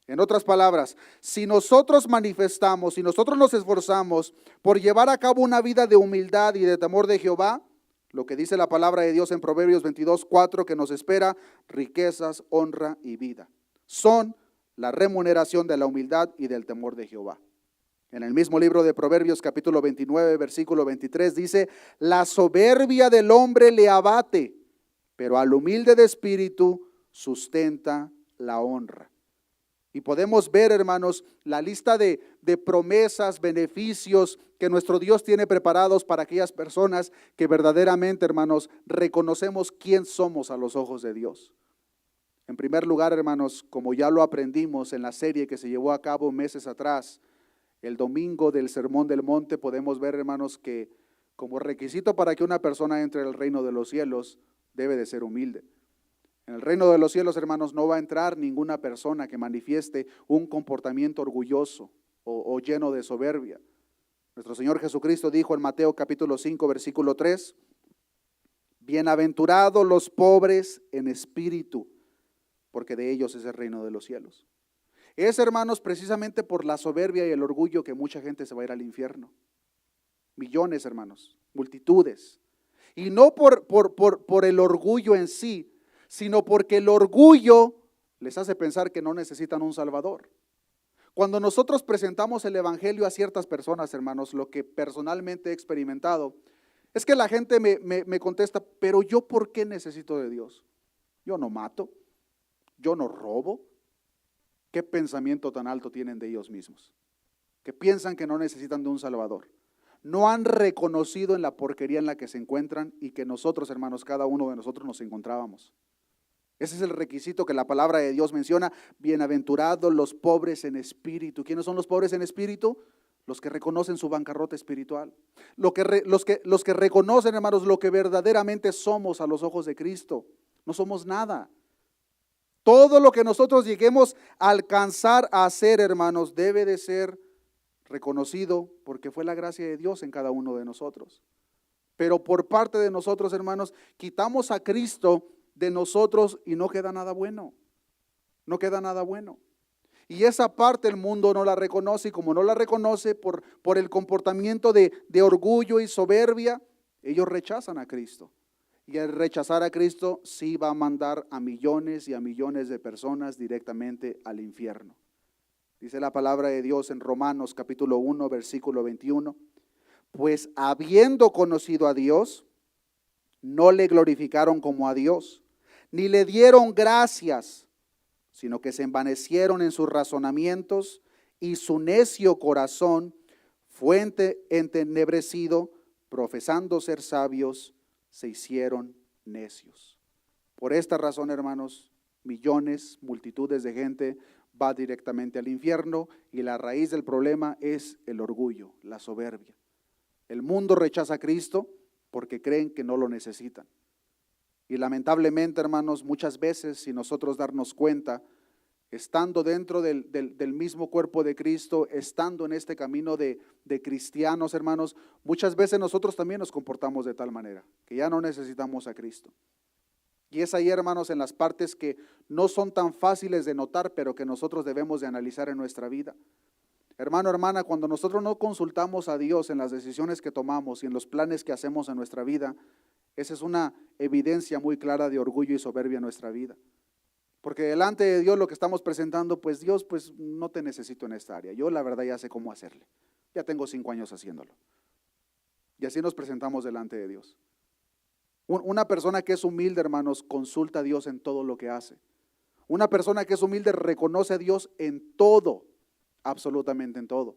En otras palabras, si nosotros manifestamos, si nosotros nos esforzamos por llevar a cabo una vida de humildad y de temor de Jehová, lo que dice la palabra de Dios en Proverbios 22, 4, que nos espera, riquezas, honra y vida, son la remuneración de la humildad y del temor de Jehová. En el mismo libro de Proverbios capítulo 29, versículo 23 dice, la soberbia del hombre le abate, pero al humilde de espíritu sustenta la honra. Y podemos ver, hermanos, la lista de promesas, beneficios que nuestro Dios tiene preparados para aquellas personas que verdaderamente, hermanos, reconocemos quién somos a los ojos de Dios. En primer lugar, hermanos, como ya lo aprendimos en la serie que se llevó a cabo meses atrás, el domingo del Sermón del Monte, podemos ver, hermanos, que como requisito para que una persona entre al reino de los cielos, debe de ser humilde. En el reino de los cielos, hermanos, no va a entrar ninguna persona que manifieste un comportamiento orgulloso o lleno de soberbia. Nuestro Señor Jesucristo dijo en Mateo capítulo 5, versículo 3, bienaventurados los pobres en espíritu, porque de ellos es el reino de los cielos. Es, hermanos, precisamente por la soberbia y el orgullo que mucha gente se va a ir al infierno. Millones, hermanos, multitudes. Y no por el orgullo en sí, sino porque el orgullo les hace pensar que no necesitan un Salvador. Cuando nosotros presentamos el evangelio a ciertas personas, hermanos, lo que personalmente he experimentado, es que la gente me contesta, pero yo ¿por qué necesito de Dios? Yo no mato, yo no robo. ¿Qué pensamiento tan alto tienen de ellos mismos? Que piensan que no necesitan de un Salvador. No han reconocido en la porquería en la que se encuentran y que nosotros, hermanos, cada uno de nosotros nos encontrábamos. Ese es el requisito que la palabra de Dios menciona, bienaventurados los pobres en espíritu. ¿Quiénes son los pobres en espíritu? Los que reconocen su bancarrota espiritual. Los que reconocen, hermanos, lo que verdaderamente somos a los ojos de Cristo. No somos nada. Todo lo que nosotros lleguemos a alcanzar a hacer, hermanos, debe de ser reconocido porque fue la gracia de Dios en cada uno de nosotros. Pero por parte de nosotros, hermanos, quitamos a Cristo de nosotros y no queda nada bueno. No queda nada bueno. Y esa parte el mundo no la reconoce, y como no la reconoce por el comportamiento de orgullo y soberbia, ellos rechazan a Cristo. Y al rechazar a Cristo, sí va a mandar a millones y a millones de personas directamente al infierno. Dice la palabra de Dios en Romanos capítulo 1, versículo 21. Pues habiendo conocido a Dios, no le glorificaron como a Dios, ni le dieron gracias, sino que se envanecieron en sus razonamientos y su necio corazón fue entenebrecido, profesando ser sabios, se hicieron necios. Por esta razón, hermanos, millones, multitudes de gente va directamente al infierno y la raíz del problema es el orgullo, la soberbia. El mundo rechaza a Cristo porque creen que no lo necesitan. Y lamentablemente, hermanos, muchas veces, sin nosotros darnos cuenta, estando dentro del mismo cuerpo de Cristo, estando en este camino de cristianos, hermanos, muchas veces nosotros también nos comportamos de tal manera, que ya no necesitamos a Cristo. Y es ahí, hermanos, en las partes que no son tan fáciles de notar, pero que nosotros debemos de analizar en nuestra vida. Hermano, hermana, cuando nosotros no consultamos a Dios en las decisiones que tomamos y en los planes que hacemos en nuestra vida, esa es una evidencia muy clara de orgullo y soberbia en nuestra vida. Porque delante de Dios lo que estamos presentando, pues Dios, pues no te necesito en esta área. Yo la verdad ya sé cómo hacerle. Ya tengo 5 años haciéndolo. Y así nos presentamos delante de Dios. Una persona que es humilde, hermanos, consulta a Dios en todo lo que hace. Una persona que es humilde reconoce a Dios en todo, absolutamente en todo.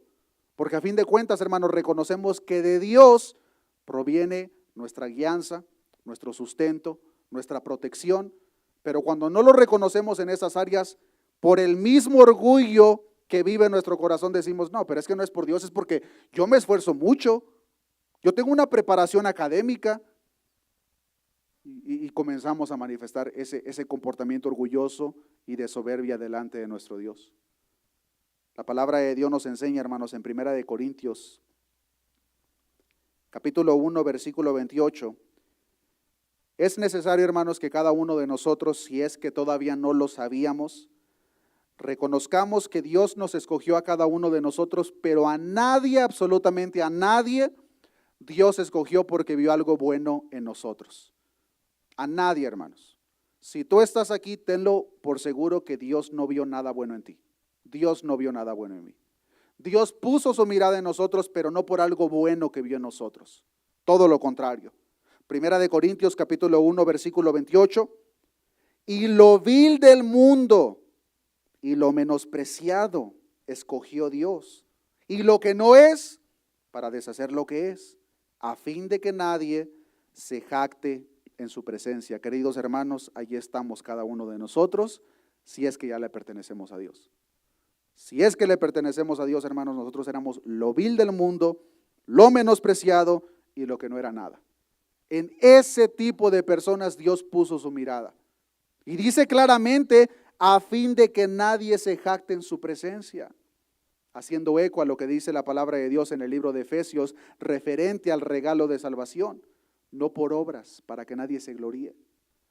Porque a fin de cuentas, hermanos, reconocemos que de Dios proviene nuestra guianza, nuestro sustento, nuestra protección. Pero cuando no lo reconocemos en esas áreas, por el mismo orgullo que vive en nuestro corazón, decimos, no, pero es que no es por Dios, es porque yo me esfuerzo mucho, yo tengo una preparación académica, y comenzamos a manifestar ese comportamiento orgulloso y de soberbia delante de nuestro Dios. La palabra de Dios nos enseña, hermanos, en 1 Corintios, capítulo 1, versículo 28, es necesario, hermanos, que cada uno de nosotros, si es que todavía no lo sabíamos, reconozcamos que Dios nos escogió a cada uno de nosotros, pero a nadie, absolutamente a nadie, Dios escogió porque vio algo bueno en nosotros. A nadie, hermanos. Si tú estás aquí, tenlo por seguro que Dios no vio nada bueno en ti. Dios no vio nada bueno en mí. Dios puso su mirada en nosotros, pero no por algo bueno que vio en nosotros. Todo lo contrario. 1 Corintios capítulo 1, versículo 28. Y lo vil del mundo y lo menospreciado escogió Dios. Y lo que no es, para deshacer lo que es, a fin de que nadie se jacte en su presencia. Queridos hermanos, allí estamos cada uno de nosotros, si es que ya le pertenecemos a Dios. Si es que le pertenecemos a Dios, hermanos, nosotros éramos lo vil del mundo, lo menospreciado y lo que no era nada. En ese tipo de personas Dios puso su mirada. Y dice claramente, a fin de que nadie se jacte en su presencia, haciendo eco a lo que dice la palabra de Dios en el libro de Efesios, referente al regalo de salvación. No por obras, para que nadie se gloríe,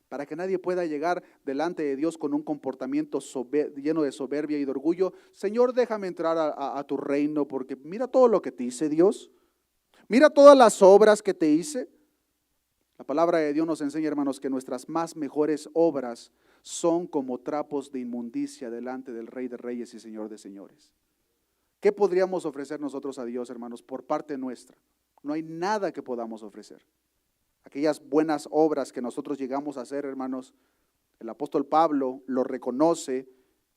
para que nadie pueda llegar delante de Dios con un comportamiento lleno de soberbia y de orgullo. Señor, déjame entrar a tu reino, porque mira todo lo que te hice, Dios. Mira todas las obras que te hice. La palabra de Dios nos enseña, hermanos, que nuestras más mejores obras son como trapos de inmundicia delante del Rey de Reyes y Señor de Señores. ¿Qué podríamos ofrecer nosotros a Dios, hermanos, por parte nuestra? No hay nada que podamos ofrecer. Aquellas buenas obras que nosotros llegamos a hacer, hermanos, el apóstol Pablo lo reconoce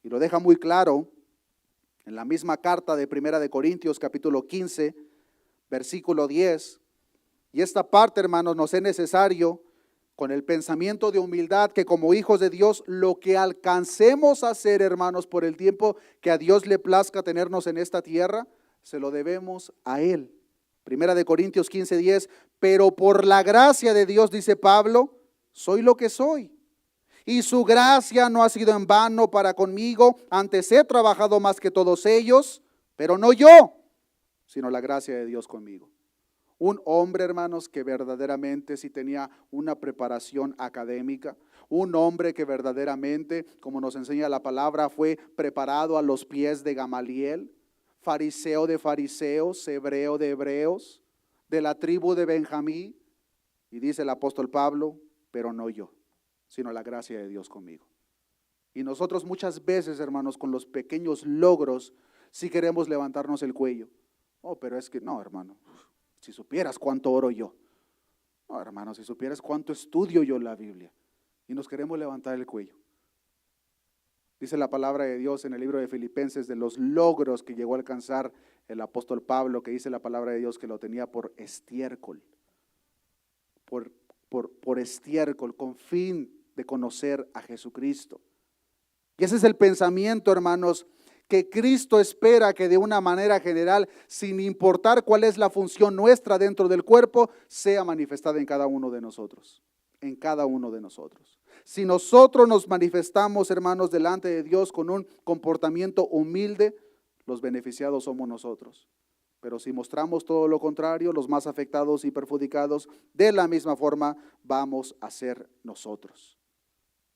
y lo deja muy claro en la misma carta de 1 Corintios capítulo 15, versículo 10. Y esta parte, hermanos, nos es necesario con el pensamiento de humildad que como hijos de Dios, lo que alcancemos a hacer, hermanos, por el tiempo que a Dios le plazca tenernos en esta tierra, se lo debemos a Él. 1 Corintios 15, 10, pero por la gracia de Dios, dice Pablo, soy lo que soy. Y su gracia no ha sido en vano para conmigo. Antes he trabajado más que todos ellos, pero no yo, sino la gracia de Dios conmigo. Un hombre, hermanos, que verdaderamente sí tenía una preparación académica. Un hombre que verdaderamente, como nos enseña la palabra, fue preparado a los pies de Gamaliel, fariseo de fariseos, hebreo de hebreos, de la tribu de Benjamín. Y dice el apóstol Pablo, pero no yo, sino la gracia de Dios conmigo. Y nosotros muchas veces, hermanos, con los pequeños logros, sí queremos levantarnos el cuello. Oh, pero es que no, hermano, si supieras cuánto oro yo. No, hermano, si supieras cuánto estudio yo la Biblia. Y nos queremos levantar el cuello. Dice la palabra de Dios en el libro de Filipenses de los logros que llegó a alcanzar el apóstol Pablo, que dice la palabra de Dios que lo tenía por estiércol. Por estiércol, con fin de conocer a Jesucristo. Y ese es el pensamiento, hermanos, que Cristo espera que de una manera general, sin importar cuál es la función nuestra dentro del cuerpo, sea manifestada en cada uno de nosotros. En cada uno de nosotros. Si nosotros nos manifestamos, hermanos, delante de Dios con un comportamiento humilde, los beneficiados somos nosotros. Pero si mostramos todo lo contrario, los más afectados y perjudicados, de la misma forma vamos a ser nosotros.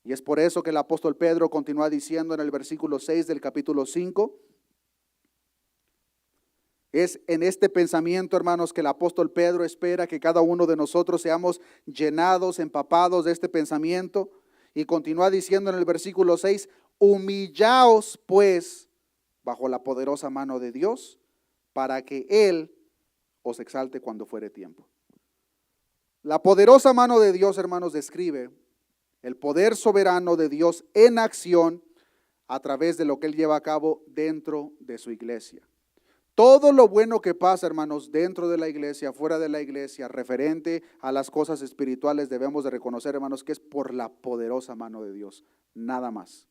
Y es por eso que el apóstol Pedro continúa diciendo en el versículo 6 del capítulo 5, es en este pensamiento, hermanos, que el apóstol Pedro espera que cada uno de nosotros seamos llenados, empapados de este pensamiento. Y continúa diciendo en el versículo 6, humillaos pues bajo la poderosa mano de Dios, para que Él os exalte cuando fuere tiempo. La poderosa mano de Dios, hermanos, describe el poder soberano de Dios en acción a través de lo que Él lleva a cabo dentro de su iglesia. Todo lo bueno que pasa, hermanos, dentro de la iglesia, fuera de la iglesia, referente a las cosas espirituales, debemos de reconocer, hermanos, que es por la poderosa mano de Dios, nada más.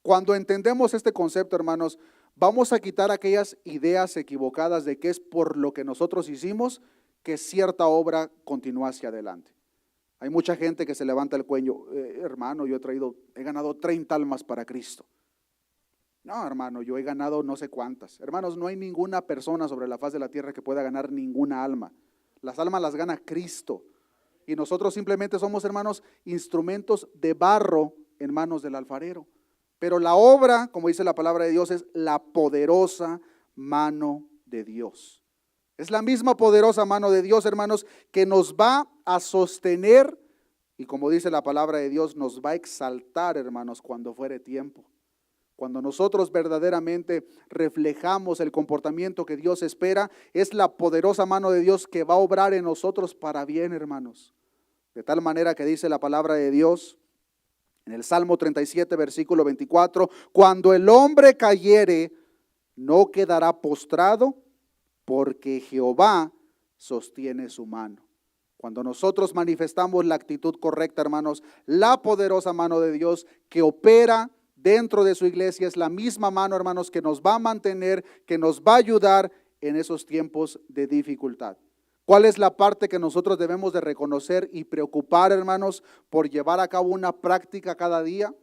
Cuando entendemos este concepto, hermanos, vamos a quitar aquellas ideas equivocadas de que es por lo que nosotros hicimos que cierta obra continúa hacia adelante. Hay mucha gente que se levanta el cuello, hermano, yo he ganado 30 almas para Cristo. No, hermano, yo he ganado no sé cuántas. Hermanos, no hay ninguna persona sobre la faz de la tierra que pueda ganar ninguna alma. Las almas las gana Cristo. Y nosotros simplemente somos, hermanos, instrumentos de barro en manos del alfarero. Pero la obra, como dice la palabra de Dios, es la poderosa mano de Dios. Es la misma poderosa mano de Dios, hermanos, que nos va a sostener y, como dice la palabra de Dios, nos va a exaltar, hermanos, cuando fuere tiempo. Cuando nosotros verdaderamente reflejamos el comportamiento que Dios espera, es la poderosa mano de Dios que va a obrar en nosotros para bien, hermanos. De tal manera que dice la palabra de Dios en el Salmo 37, versículo 24, cuando el hombre cayere, no quedará postrado, porque Jehová sostiene su mano. Cuando nosotros manifestamos la actitud correcta, hermanos, la poderosa mano de Dios que opera dentro de su iglesia es la misma mano, hermanos, que nos va a mantener, que nos va a ayudar en esos tiempos de dificultad. ¿Cuál es la parte que nosotros debemos de reconocer y preocupar, hermanos, por llevar a cabo una práctica cada día?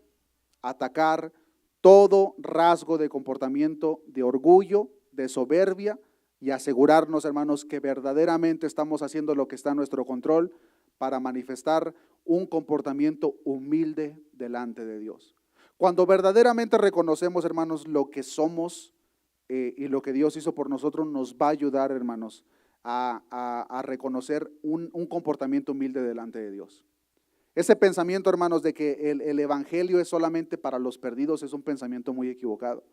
Atacar todo rasgo de comportamiento de orgullo, de soberbia y asegurarnos, hermanos, que verdaderamente estamos haciendo lo que está a nuestro control para manifestar un comportamiento humilde delante de Dios. Cuando verdaderamente reconocemos, hermanos, lo que somos y lo que Dios hizo por nosotros, nos va a ayudar, hermanos, a reconocer un comportamiento humilde delante de Dios. Ese pensamiento, hermanos, de que el evangelio es solamente para los perdidos es un pensamiento muy equivocado.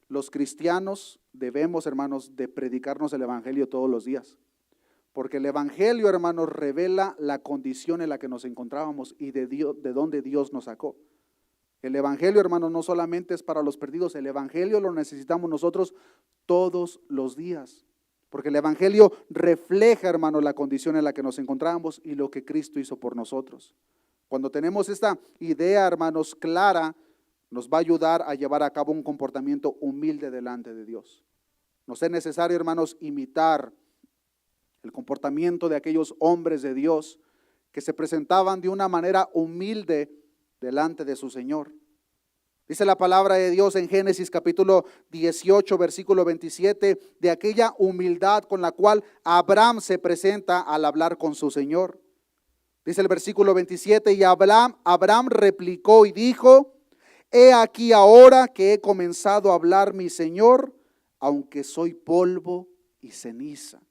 Los cristianos debemos, hermanos, de predicarnos el evangelio todos los días. Porque el evangelio, hermanos, revela la condición en la que nos encontrábamos y de dónde Dios nos sacó. El evangelio, hermanos, no solamente es para los perdidos, el evangelio lo necesitamos nosotros todos los días. Porque el evangelio refleja, hermanos, la condición en la que nos encontrábamos y lo que Cristo hizo por nosotros. Cuando tenemos esta idea, hermanos, clara, nos va a ayudar a llevar a cabo un comportamiento humilde delante de Dios. Nos es necesario, hermanos, imitar el comportamiento de aquellos hombres de Dios que se presentaban de una manera humilde delante de su Señor. Dice la palabra de Dios en Génesis capítulo 18, versículo 27, de aquella humildad con la cual Abraham se presenta al hablar con su Señor. Dice el versículo 27, y Abraham replicó y dijo: he aquí ahora que he comenzado a hablar mi Señor, aunque soy polvo y ceniza.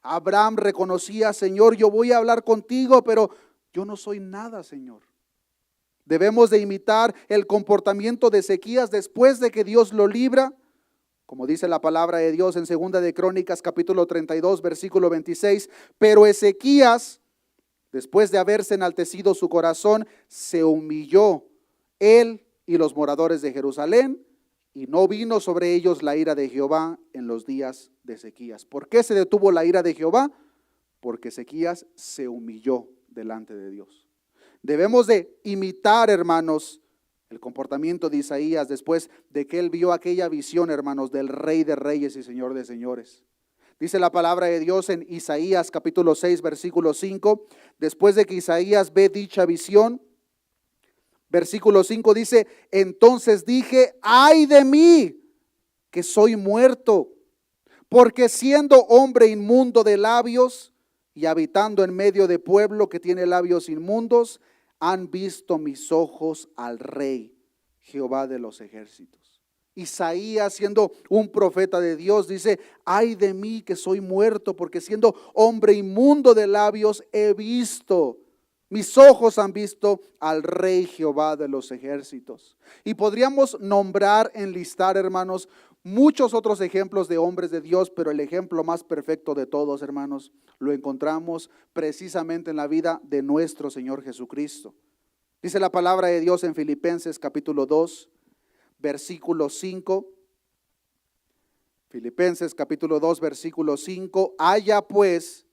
Abraham reconocía: Señor, yo voy a hablar contigo, pero yo no soy nada, Señor. Debemos de imitar el comportamiento de Ezequías después de que Dios lo libra. Como dice la palabra de Dios en 2 de Crónicas capítulo 32 versículo 26, pero Ezequías, después de haberse enaltecido su corazón, se humilló él y los moradores de Jerusalén, y no vino sobre ellos la ira de Jehová en los días de Ezequías. ¿Por qué se detuvo la ira de Jehová? Porque Ezequías se humilló delante de Dios. Debemos de imitar, hermanos, el comportamiento de Isaías después de que él vio aquella visión, hermanos, del Rey de Reyes y Señor de Señores. Dice la palabra de Dios en Isaías capítulo 6, versículo 5, después de que Isaías ve dicha visión, versículo 5 dice: entonces dije, ay de mí, que soy muerto, porque siendo hombre inmundo de labios y habitando en medio de pueblo que tiene labios inmundos, han visto mis ojos al Rey, Jehová de los ejércitos. Isaías, siendo un profeta de Dios, dice: ay de mí que soy muerto, porque siendo hombre inmundo de labios he visto, mis ojos han visto al Rey Jehová de los ejércitos. Y podríamos nombrar, enlistar, hermanos, muchos otros ejemplos de hombres de Dios, pero el ejemplo más perfecto de todos, hermanos, lo encontramos precisamente en la vida de nuestro Señor Jesucristo. Dice la palabra de Dios en Filipenses capítulo 2, versículo 5. Filipenses capítulo 2, versículo 5. Haya pues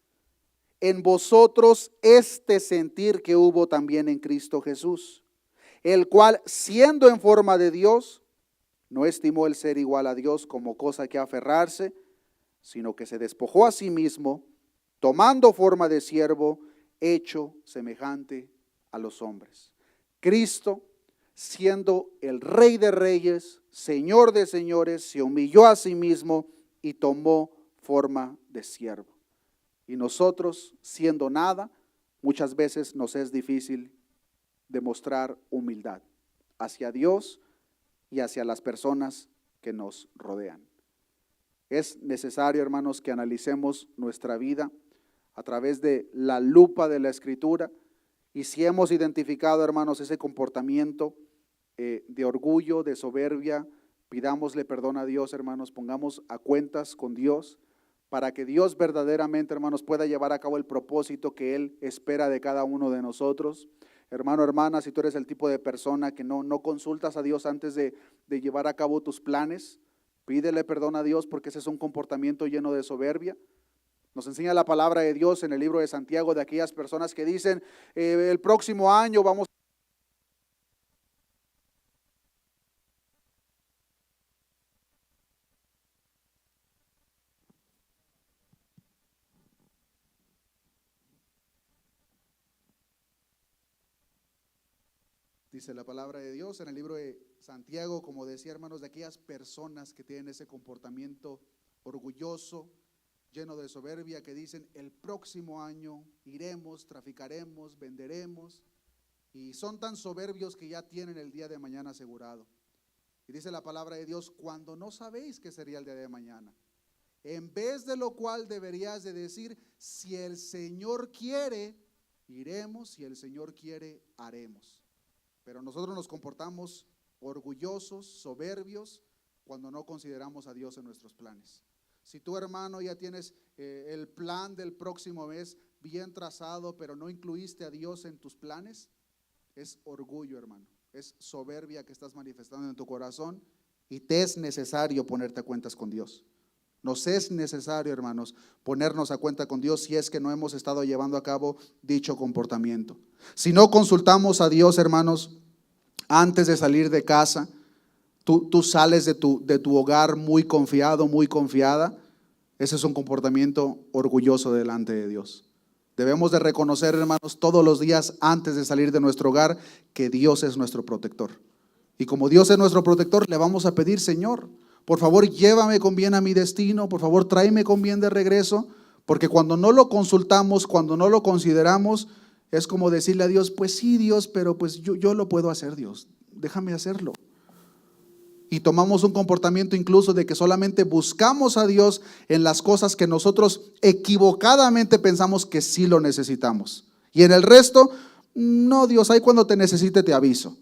en vosotros este sentir que hubo también en Cristo Jesús, el cual, siendo en forma de Dios, no estimó el ser igual a Dios como cosa que aferrarse, sino que se despojó a sí mismo, tomando forma de siervo, hecho semejante a los hombres. Cristo, siendo el Rey de Reyes, Señor de Señores, se humilló a sí mismo y tomó forma de siervo. Y nosotros, siendo nada, muchas veces nos es difícil demostrar humildad hacia Dios y hacia las personas que nos rodean. Es necesario, hermanos, que analicemos nuestra vida a través de la lupa de la Escritura, y si hemos identificado, hermanos, ese comportamiento de orgullo, de soberbia, pidámosle perdón a Dios, hermanos, pongamos a cuentas con Dios, para que Dios verdaderamente, hermanos, pueda llevar a cabo el propósito que Él espera de cada uno de nosotros. Hermano, hermana, si tú eres el tipo de persona que no consultas a Dios antes de llevar a cabo tus planes, pídele perdón a Dios, porque ese es un comportamiento lleno de soberbia. Nos enseña la palabra de Dios en el libro de Santiago de aquellas personas que dicen: el próximo año vamos. Dice la palabra de Dios en el libro de Santiago, como decía, hermanos, de aquellas personas que tienen ese comportamiento orgulloso, lleno de soberbia, que dicen: el próximo año iremos, traficaremos, venderemos, y son tan soberbios que ya tienen el día de mañana asegurado. Y dice la palabra de Dios: cuando no sabéis qué sería el día de mañana, en vez de lo cual deberías de decir: si el Señor quiere, iremos, si el Señor quiere, haremos. Pero nosotros nos comportamos orgullosos, soberbios, cuando no consideramos a Dios en nuestros planes. Si tú, hermano, ya tienes el plan del próximo mes bien trazado, pero no incluiste a Dios en tus planes, es orgullo, hermano. Es soberbia que estás manifestando en tu corazón, y te es necesario ponerte a cuentas con Dios. Nos es necesario, hermanos, ponernos a cuenta con Dios si es que no hemos estado llevando a cabo dicho comportamiento. Si no consultamos a Dios, hermanos, antes de salir de casa, tú sales de tu hogar muy confiado, muy confiada. Ese es un comportamiento orgulloso delante de Dios. Debemos de reconocer, hermanos, todos los días antes de salir de nuestro hogar que Dios es nuestro protector. Y como Dios es nuestro protector, le vamos a pedir: Señor, por favor, llévame con bien a mi destino, por favor, tráeme con bien de regreso, porque cuando no lo consultamos, cuando no lo consideramos, es como decirle a Dios: pues sí, Dios, pero pues yo lo puedo hacer, Dios, déjame hacerlo. Y tomamos un comportamiento incluso de que solamente buscamos a Dios en las cosas que nosotros equivocadamente pensamos que sí lo necesitamos. Y en el resto, no, Dios, ahí cuando te necesite te aviso.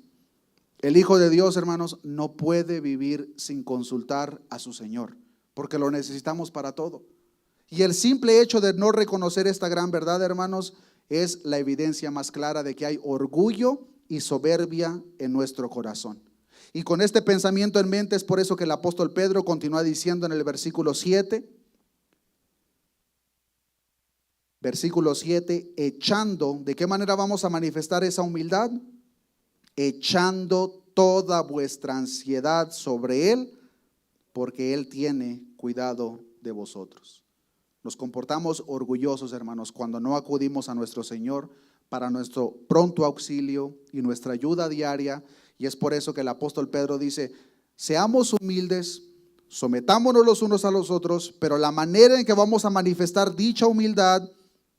El Hijo de Dios, hermanos, no puede vivir sin consultar a su Señor, porque lo necesitamos para todo. Y el simple hecho de no reconocer esta gran verdad, hermanos, es la evidencia más clara de que hay orgullo y soberbia en nuestro corazón. Y con este pensamiento en mente es por eso que el apóstol Pedro continúa diciendo en el versículo 7, echando, ¿de qué manera vamos a manifestar esa humildad? Echando toda vuestra ansiedad sobre Él, porque Él tiene cuidado de vosotros. Nos comportamos orgullosos, hermanos, cuando no acudimos a nuestro Señor para nuestro pronto auxilio y nuestra ayuda diaria. Y es por eso que el apóstol Pedro dice: seamos humildes, sometámonos los unos a los otros, pero la manera en que vamos a manifestar dicha humildad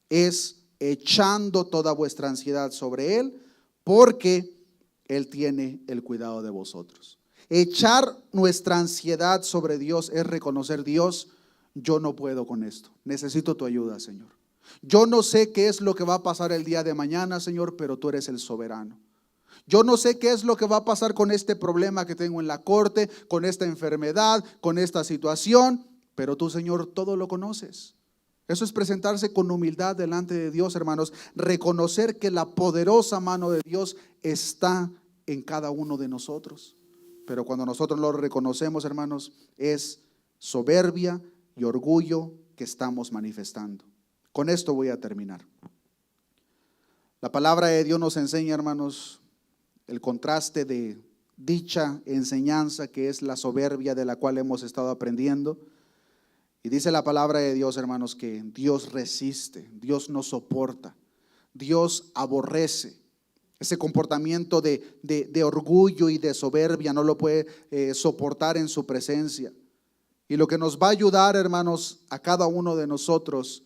es echando toda vuestra ansiedad sobre Él, porque Él tiene el cuidado de vosotros. Echar nuestra ansiedad sobre Dios es reconocer: Dios, yo no puedo con esto, necesito tu ayuda, Señor. Yo no sé qué es lo que va a pasar el día de mañana, Señor, pero tú eres el soberano. Yo no sé qué es lo que va a pasar con este problema que tengo en la corte, con esta enfermedad, con esta situación, pero tú, Señor, todo lo conoces. Eso es presentarse con humildad delante de Dios, hermanos. Reconocer que la poderosa mano de Dios está en cada uno de nosotros. Pero cuando nosotros lo reconocemos, hermanos, es soberbia y orgullo que estamos manifestando. Con esto voy a terminar. La palabra de Dios nos enseña, hermanos, el contraste de dicha enseñanza que es la soberbia de la cual hemos estado aprendiendo. Y dice la palabra de Dios, hermanos, que Dios resiste, Dios no soporta, Dios aborrece ese comportamiento de orgullo y de soberbia, no lo puede soportar en su presencia. Y lo que nos va a ayudar, hermanos, a cada uno de nosotros,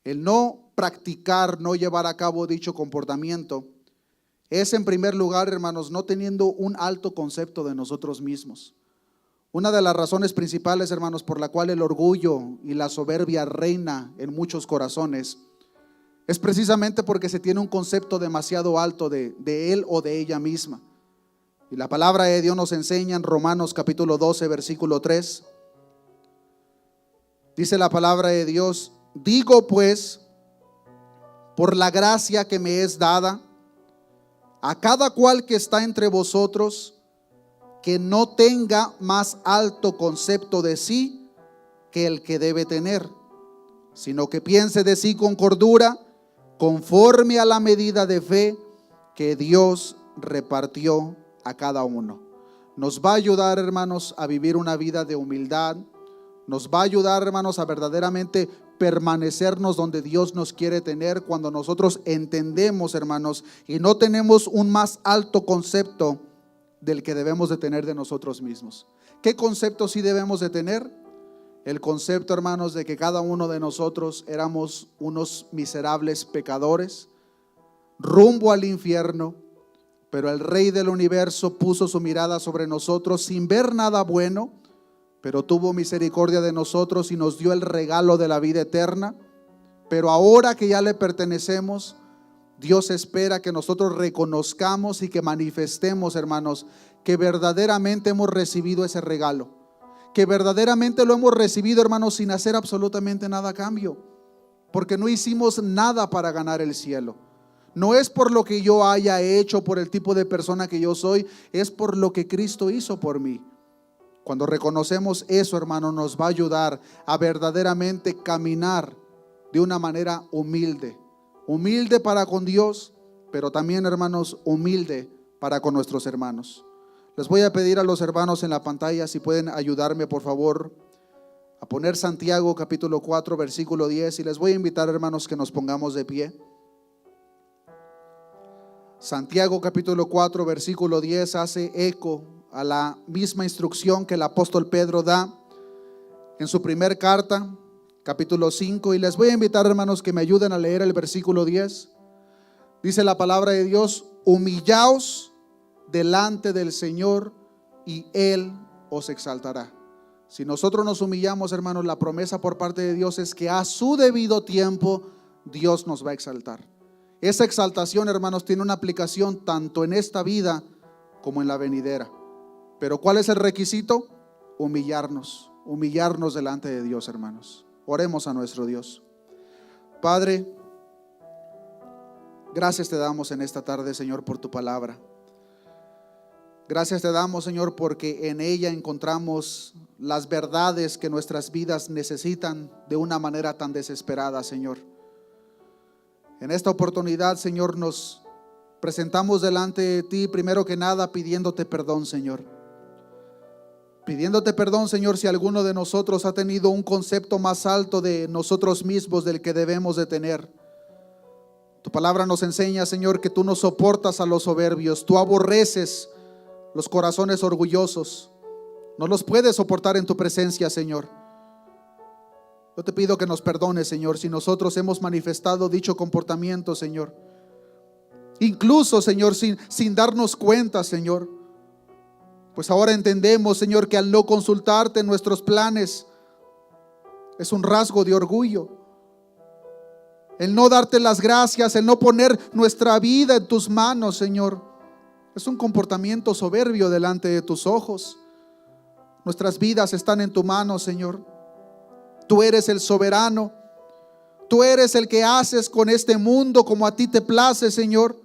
el no practicar, no llevar a cabo dicho comportamiento, es en primer lugar, hermanos, no teniendo un alto concepto de nosotros mismos. Una de las razones principales, hermanos, por la cual el orgullo y la soberbia reina en muchos corazones es precisamente porque se tiene un concepto demasiado alto de él o de ella misma. Y la palabra de Dios nos enseña en Romanos capítulo 12, versículo 3. Dice la palabra de Dios: digo pues, por la gracia que me es dada, a cada cual que está entre vosotros, que no tenga más alto concepto de sí que el que debe tener, sino que piense de sí con cordura, conforme a la medida de fe que Dios repartió a cada uno. Nos va a ayudar, hermanos, a vivir una vida de humildad. Nos va a ayudar, hermanos, a verdaderamente permanecernos donde Dios nos quiere tener cuando nosotros entendemos, hermanos, y no tenemos un más alto concepto del que debemos de tener de nosotros mismos. ¿Qué concepto sí debemos de tener? El concepto, hermanos, de que cada uno de nosotros éramos unos miserables pecadores rumbo al infierno, pero el Rey del universo puso su mirada sobre nosotros sin ver nada bueno, pero tuvo misericordia de nosotros y nos dio el regalo de la vida eterna. Pero ahora que ya le pertenecemos, Dios espera que nosotros reconozcamos y que manifestemos, hermanos, que verdaderamente hemos recibido ese regalo, que verdaderamente lo hemos recibido, hermanos, sin hacer absolutamente nada a cambio, porque no hicimos nada para ganar el cielo. No es por lo que yo haya hecho, por el tipo de persona que yo soy, es por lo que Cristo hizo por mí. Cuando reconocemos eso, hermano, nos va a ayudar a verdaderamente caminar de una manera humilde. Humilde para con Dios, pero también, hermanos, humilde para con nuestros hermanos. Les voy a pedir a los hermanos en la pantalla si pueden ayudarme, por favor, a poner Santiago capítulo 4 versículo 10, y les voy a invitar, hermanos, que nos pongamos de pie. Santiago capítulo 4 versículo 10 hace eco a la misma instrucción que el apóstol Pedro da en su primer carta, capítulo 5, y les voy a invitar, hermanos, que me ayuden a leer el versículo 10. Dice la palabra de Dios: humillaos delante del Señor y Él os exaltará. Si nosotros nos humillamos, hermanos, la promesa por parte de Dios es que a su debido tiempo Dios nos va a exaltar. Esa exaltación, hermanos, tiene una aplicación tanto en esta vida como en la venidera. Pero ¿cuál es el requisito? Humillarnos delante de Dios, hermanos. Oremos a nuestro Dios. Padre, gracias te damos en esta tarde, Señor, por tu palabra. Gracias te damos, Señor, porque en ella encontramos las verdades que nuestras vidas necesitan de una manera tan desesperada, Señor. En esta oportunidad, Señor, nos presentamos delante de ti, primero que nada, pidiéndote perdón, Señor. Pidiéndote perdón, Señor, si alguno de nosotros ha tenido un concepto más alto de nosotros mismos del que debemos de tener. Tu palabra nos enseña, Señor, que tú no soportas a los soberbios, tú aborreces los corazones orgullosos. No los puedes soportar en tu presencia, Señor. Yo te pido que nos perdones, Señor, si nosotros hemos manifestado dicho comportamiento, Señor. Incluso, Señor, sin darnos cuenta, Señor. Pues ahora entendemos, Señor, que al no consultarte en nuestros planes es un rasgo de orgullo. El no darte las gracias, el no poner nuestra vida en tus manos, Señor, es un comportamiento soberbio delante de tus ojos. Nuestras vidas están en tu mano, Señor. Tú eres el soberano. Tú eres el que haces con este mundo como a ti te place, Señor.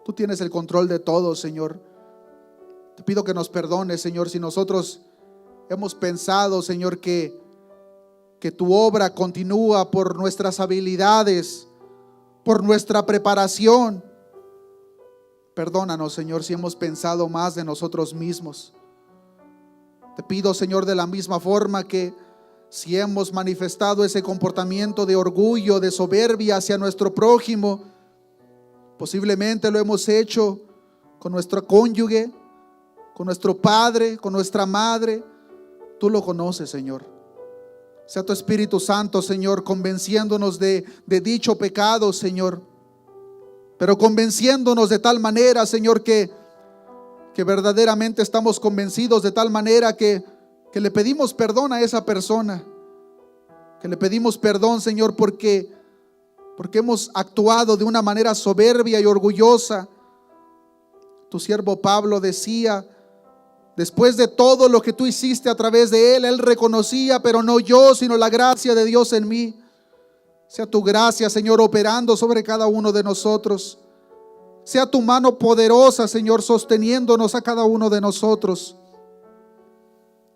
Tú tienes el control de todo, Señor. Te pido que nos perdones, Señor, si nosotros hemos pensado, Señor, que tu obra continúa por nuestras habilidades, por nuestra preparación. Perdónanos, Señor, si hemos pensado más de nosotros mismos. Te pido, Señor, de la misma forma que si hemos manifestado ese comportamiento de orgullo, de soberbia hacia nuestro prójimo, posiblemente lo hemos hecho con nuestro cónyuge, con nuestro padre, con nuestra madre. Tú lo conoces, Señor. Sea tu Espíritu Santo, Señor, convenciéndonos de dicho pecado, Señor. Pero convenciéndonos de tal manera, Señor, que verdaderamente estamos convencidos de tal manera que le pedimos perdón a esa persona. Que le pedimos perdón, Señor, porque hemos actuado de una manera soberbia y orgullosa. Tu siervo Pablo decía: después de todo lo que tú hiciste a través de él reconocía, pero no yo, sino la gracia de Dios en mí. Sea tu gracia, Señor, operando sobre cada uno de nosotros. Sea tu mano poderosa, Señor, sosteniéndonos a cada uno de nosotros.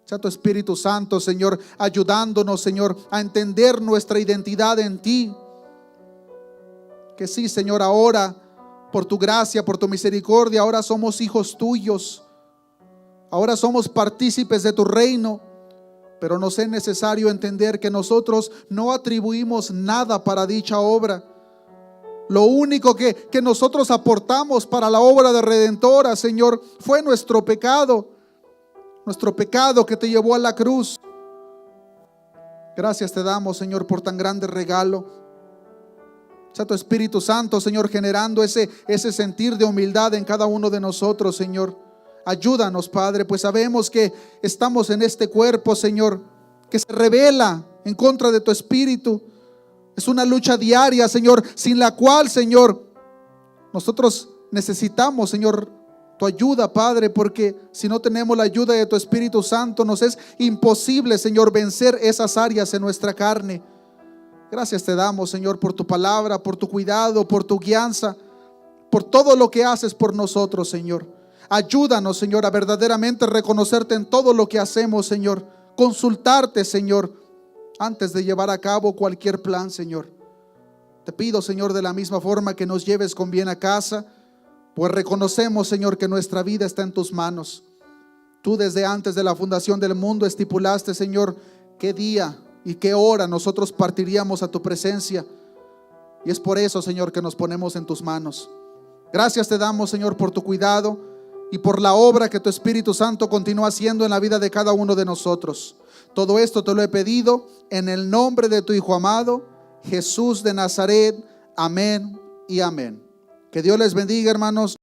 Sea tu Espíritu Santo, Señor, ayudándonos, Señor, a entender nuestra identidad en ti. Que sí, Señor, ahora, por tu gracia, por tu misericordia, ahora somos hijos tuyos. Ahora somos partícipes de tu reino, pero nos es necesario entender que nosotros no atribuimos nada para dicha obra. Lo único que nosotros aportamos para la obra de redentora, Señor, fue nuestro pecado que te llevó a la cruz. Gracias te damos, Señor, por tan grande regalo. Sea tu Espíritu Santo, Señor, generando ese sentir de humildad en cada uno de nosotros, Señor. Ayúdanos, Padre, pues sabemos que estamos en este cuerpo, Señor, que se revela en contra de tu Espíritu. Es una lucha diaria, Señor, sin la cual, Señor, nosotros necesitamos, Señor, tu ayuda, Padre, porque si no tenemos la ayuda de tu Espíritu Santo, nos es imposible, Señor, vencer esas áreas en nuestra carne. Gracias te damos, Señor, por tu palabra, por tu cuidado, por tu guianza, por todo lo que haces por nosotros, Señor. Ayúdanos, Señor, a verdaderamente reconocerte en todo lo que hacemos, Señor. Consultarte, Señor, antes de llevar a cabo cualquier plan, Señor. Te pido, Señor, de la misma forma que nos lleves con bien a casa, pues reconocemos, Señor, que nuestra vida está en tus manos. Tú desde antes de la fundación del mundo estipulaste, Señor, qué día y qué hora nosotros partiríamos a tu presencia. Y es por eso, Señor, que nos ponemos en tus manos. Gracias te damos, Señor, por tu cuidado y por la obra que tu Espíritu Santo continúa haciendo en la vida de cada uno de nosotros. Todo esto te lo he pedido en el nombre de tu Hijo amado, Jesús de Nazaret. Amén y amén. Que Dios les bendiga, hermanos.